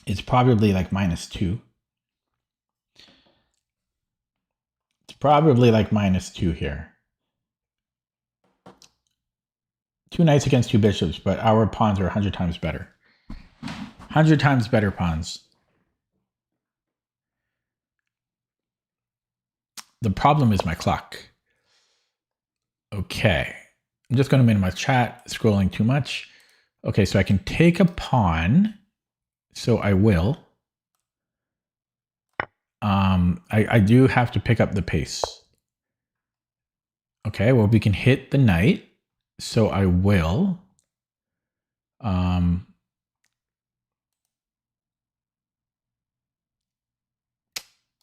It's probably like -2. It's probably like -2 here. 2 knights against 2 bishops, but our pawns are 100 times better. 100 times better pawns. The problem is my clock. Okay. I'm just going to minimize chat, scrolling too much. Okay, so I can take a pawn. So I will. I do have to pick up the pace. Okay, well, we can hit the knight. So I will.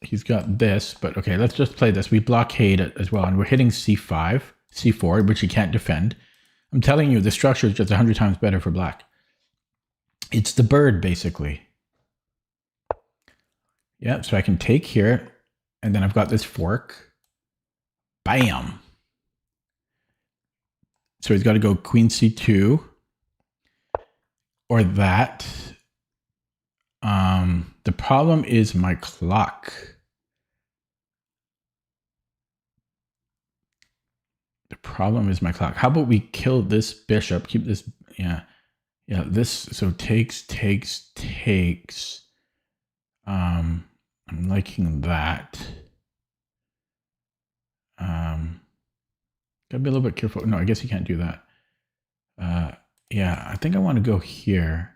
He's got this, but okay, let's just play this. We blockade it as well, and we're hitting c5, c4, which he can't defend. I'm telling you, the structure is just 100 times better for black. It's the bird, basically. Yeah, so I can take here, and then I've got this fork. Bam! So he's got to go queen c2, or that. The problem is my clock. The problem is my clock. How about we kill this bishop? Keep this. Yeah. This. So takes. I'm liking that. Gotta be a little bit careful. No, I guess you can't do that. Yeah, I think I want to go here.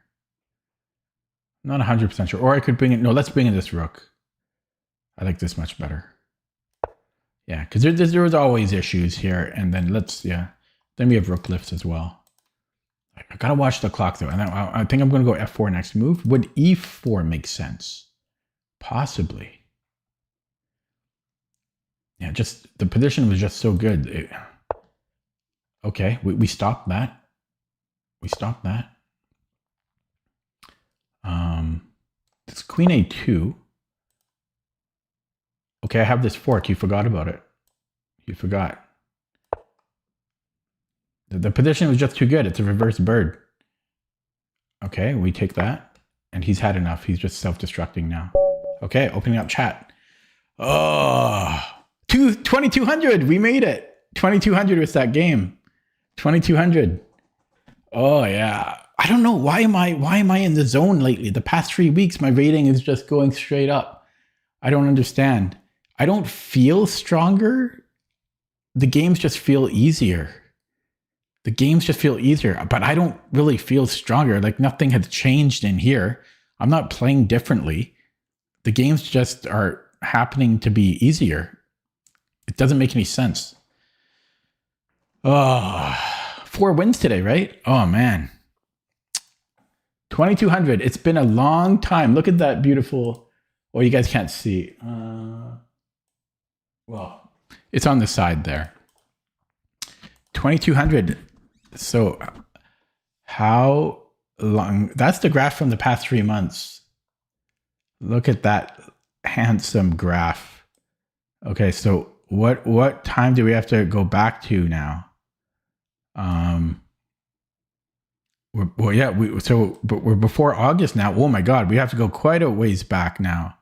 Not 100% sure. Or I could bring it. No, let's bring in this rook. I like this much better. Yeah, because there was always issues here. And then then we have rook lifts as well. I gotta watch the clock though. And I think I'm gonna go f4 next move. Would e4 make sense? Possibly. Yeah, just the position was just so good. Okay, we stopped that. We stopped that. It's queen a2. Okay, I have this fork. You forgot about it. You forgot. The position was just too good. It's a reverse bird. Okay, we take that. And he's had enough. He's just self-destructing now. Okay, opening up chat. Oh, 2200. We made it. 2200 was that game. 2200. Oh, yeah. I don't know. Why am I in the zone lately? The past 3 weeks, my rating is just going straight up. I don't understand. I don't feel stronger. The games just feel easier. The games just feel easier, but I don't really feel stronger. Like nothing has changed in here. I'm not playing differently. The games just are happening to be easier. It doesn't make any sense. Oh, 4 wins today, right? Oh, man. 2200. It's been a long time. Look at that beautiful. Oh, you guys can't see. Well, it's on the side there. 2200. So how long? That's the graph from the past 3 months. Look at that handsome graph. Okay, so what time do we have to go back to now? But we're before August now. Oh my God, we have to go quite a ways back now.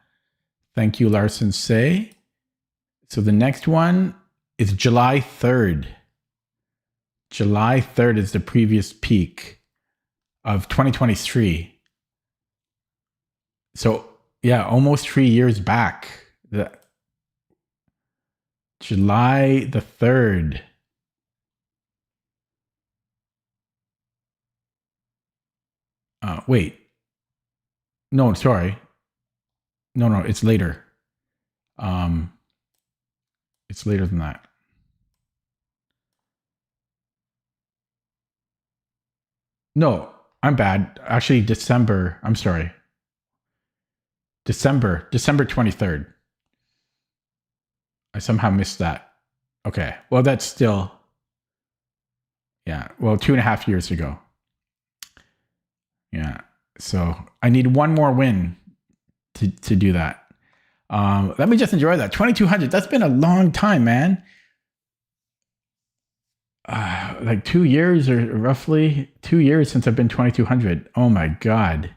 Thank you, Larson Say. So the next one is July 3rd. July 3rd is the previous peak of 2023. So yeah, almost 3 years back. The July the 3rd. Wait. No, sorry. No, it's later. It's later than that. No, I'm bad. Actually, December. I'm sorry. December 23rd. I somehow missed that. Okay. Well, that's still, yeah. Well, 2.5 years ago. Yeah. So I need one more win to do that. Let me just enjoy that. 2,200. That's been a long time, man. Like 2 years or roughly 2 years since I've been 2,200. Oh my God.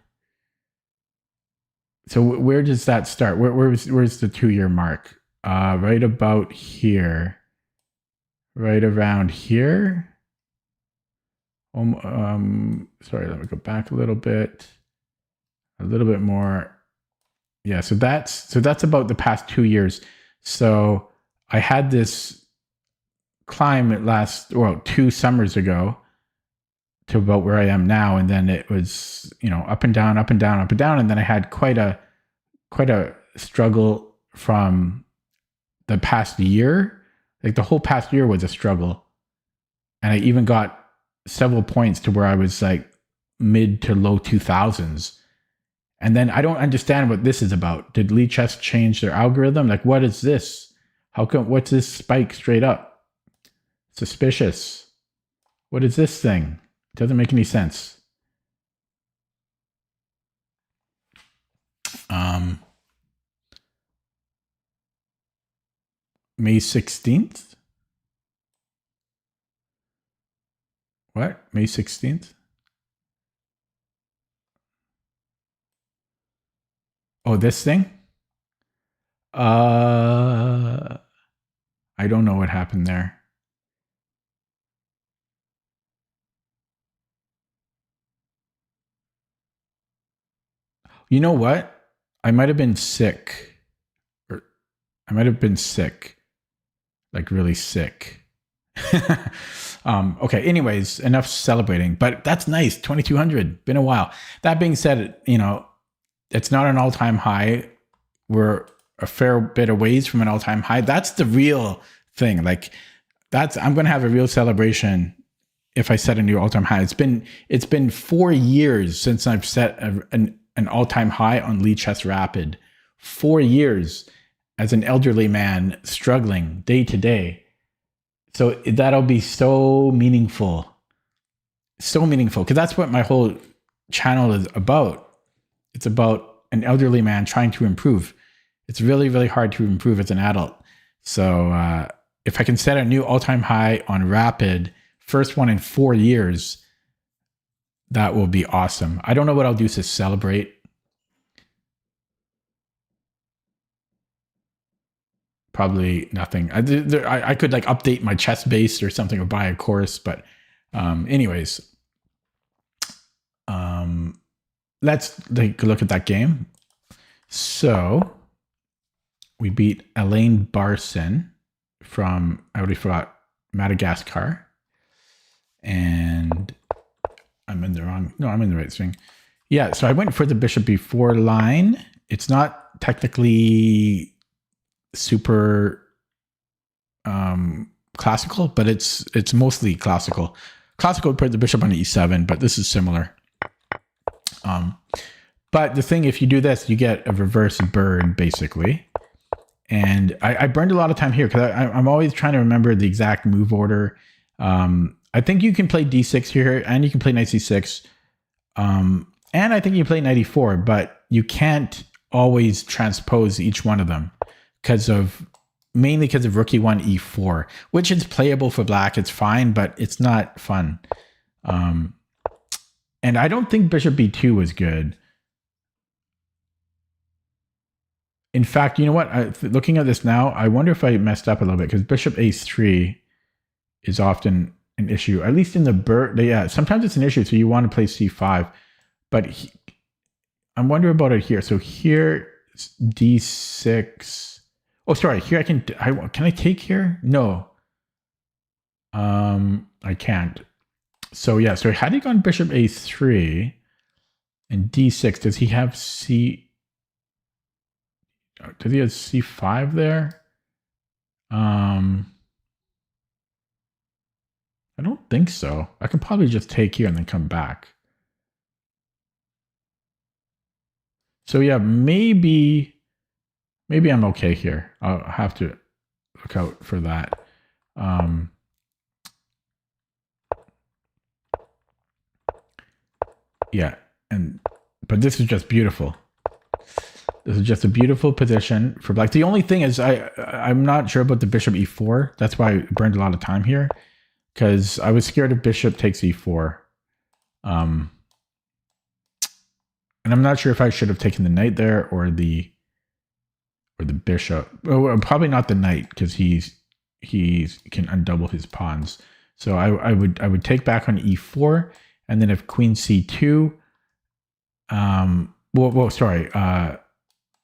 So where does that start? Where's the 2-year mark? Right about here. Right around here. Sorry, let me go back a little bit more. Yeah, so that's about the past 2 years. So I had this climb at 2 summers ago to about where I am now, and then it was, up and down, up and down, up and down, and then I had quite a struggle from the past year. Like the whole past year was a struggle, and I even got several points to where I was like mid to low 2000s. And then I don't understand what this is about. Did Lichess change their algorithm? Like, what is this? What's this spike straight up? Suspicious. What is this thing? It doesn't make any sense. May 16th? What? May 16th? Oh, this thing? I don't know what happened there. You know what? I might have been sick. Like really sick. Okay, anyways, enough celebrating. But that's nice. 2,200. Been a while. That being said, it's not an all-time high. We're a fair bit of ways from an all-time high. That's the real thing. Like I'm going to have a real celebration if I set a new all-time high. It's been 4 years since I've set an all-time high on Lichess Rapid. 4 years as an elderly man struggling day to day. So that'll be so meaningful. So meaningful, because that's what my whole channel is about. It's about an elderly man trying to improve. It's really, really hard to improve as an adult. So if I can set a new all-time high on Rapid, first one in 4 years, that will be awesome. I don't know what I'll do to celebrate. Probably nothing. I could like update my chess base or something or buy a course. But anyways, let's take a look at that game. So we beat Elaine Barson from, I already forgot, Madagascar. And I'm in the right swing. Yeah, so I went for the bishop b4 line. It's not technically super classical, but it's mostly classical. Classical would put the bishop on e7, but this is similar. But the thing, if you do this, you get a reverse bird, basically. And I burned a lot of time here because I'm always trying to remember the exact move order. I think you can play d6 here, and you can play knight c6. And I think you play knight e4, but you can't always transpose each one of them mainly because of rook e1, e4, which is playable for black. It's fine, but it's not fun. And I don't think bishop b2 was good. In fact, you know what? Looking at this now, I wonder if I messed up a little bit, because bishop a3 is often an issue, at least in the bird. Yeah, sometimes it's an issue, so you want to play c5. But I'm wondering about it here. So here, d6. Oh, sorry. Here can I take here? No. I can't. So yeah, so had he gone bishop a3 and d6, does he have c? Does he have c5 there? I don't think so. I can probably just take here and then come back. So yeah, maybe I'm okay here. I'll have to look out for that. Yeah, but this is just beautiful. This is just a beautiful position for black. The only thing is I'm not sure about the bishop e4. That's why I burned a lot of time here, because I was scared if bishop takes e4. And I'm not sure if I should have taken the knight there or the bishop. Well, probably not the knight, because he can undouble his pawns. So I would take back on e4, and then if queen c2,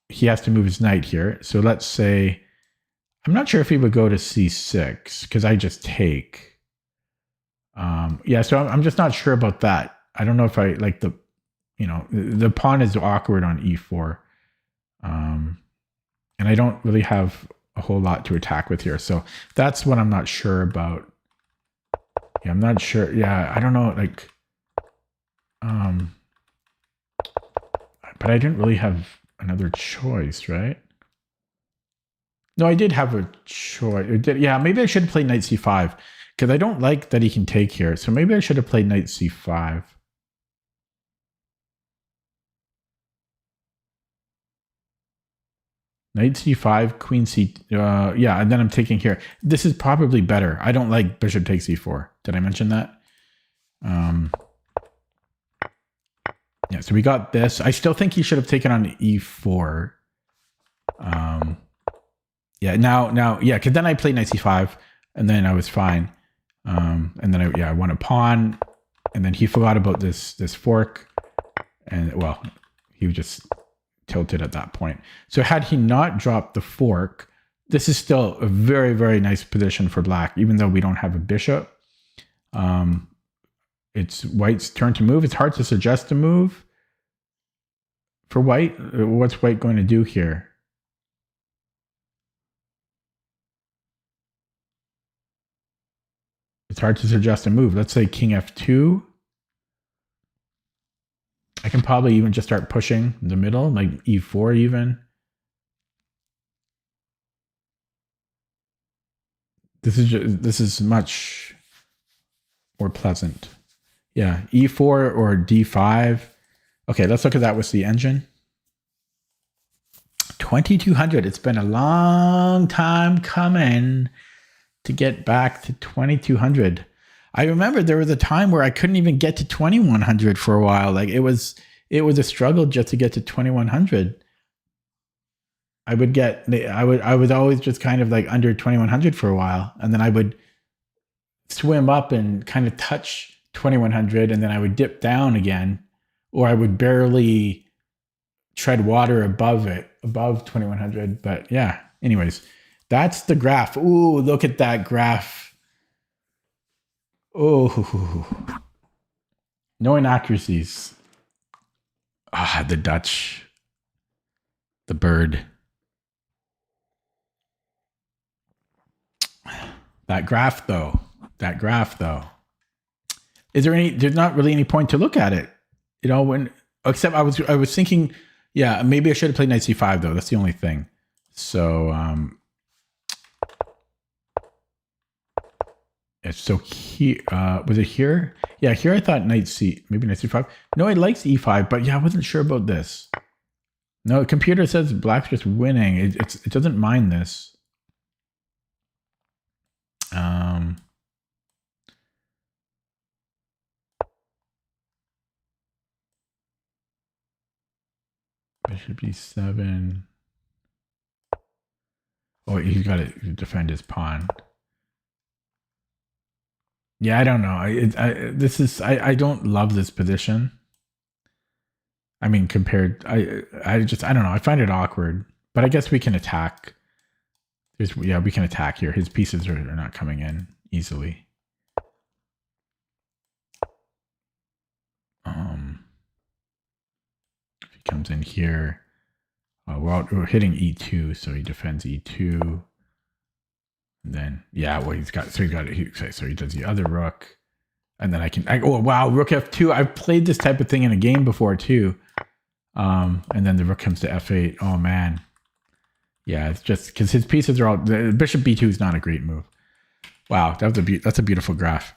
he has to move his knight here. So let's say, I'm not sure if he would go to c6 because I just take. Yeah, so I'm just not sure about that. I don't know if I like the pawn is awkward on e4. And I don't really have a whole lot to attack with here. So that's what I'm not sure about. Yeah, I'm not sure. Yeah, I don't know. Like, but I didn't really have another choice, right? No, I did have a choice. Yeah, maybe I should have played knight c5 because I don't like that he can take here. So maybe I should have played knight c5. Knight c5, queen c. Yeah, and then I'm taking here. This is probably better. I don't like bishop takes e4. Did I mention that? Yeah, so we got this. I still think he should have taken on e4. Yeah, now, yeah, because then I played knight c5, and then I was fine. And then I won a pawn, and then he forgot about this fork, and well, he was just tilted at that point. So had he not dropped the fork, this is still a very, very nice position for black, even though we don't have a bishop. It's white's turn to move. It's hard to suggest a move for white. What's white going to do here? It's hard to suggest a move. Let's say king f2. I can probably even just start pushing the middle, like e4 even. This is much more pleasant. Yeah, e4 or d5. Okay, let's look at that with the engine. 2200. It's been a long time coming to get back to 2200. I remember there was a time where I couldn't even get to 2100 for a while. Like it was a struggle just to get to 2100. I would always just kind of like under 2100 for a while, and then I would swim up and kind of touch 2100, and then I would dip down again, or I would barely tread water above 2100. But yeah, anyways, that's the graph. Ooh, look at that graph. Oh, no inaccuracies. Ah, the Dutch, the bird. That graph though. There's not really any point to look at it, except I was thinking, yeah, maybe I should have played knight c5 though. That's the only thing. So, so here, was it here? Yeah, here I thought maybe knight c5. No, I liked e5, but yeah, I wasn't sure about this. No, the computer says black's just winning. It doesn't mind this. Bishop e7. Oh, he's got to defend his pawn. Yeah, I don't know. I don't love this position. I mean, I don't know. I find it awkward, but I guess we can attack. Yeah, we can attack here. His pieces are not coming in easily. If he comes in here, we're hitting E2, so he defends E2. And then, yeah, well, he does the other rook. And then oh, wow, rook F2. I've played this type of thing in a game before, too. And then the rook comes to F8. Oh, man. Yeah, it's just because his pieces are all... The bishop B2 is not a great move. Wow, that's a beautiful graph.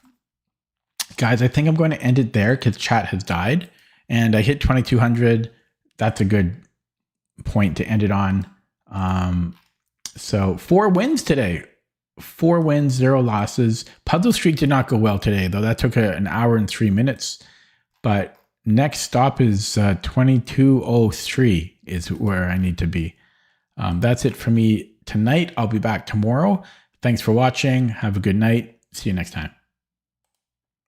Guys, I think I'm going to end it there because chat has died. And I hit 2,200. That's a good point to end it on. So 4 wins today. 4 wins, 0 losses. Puzzle Streak did not go well today, though. That took an hour and 3 minutes. But next stop is 2203 is where I need to be. That's it for me tonight. I'll be back tomorrow. Thanks for watching. Have a good night. See you next time.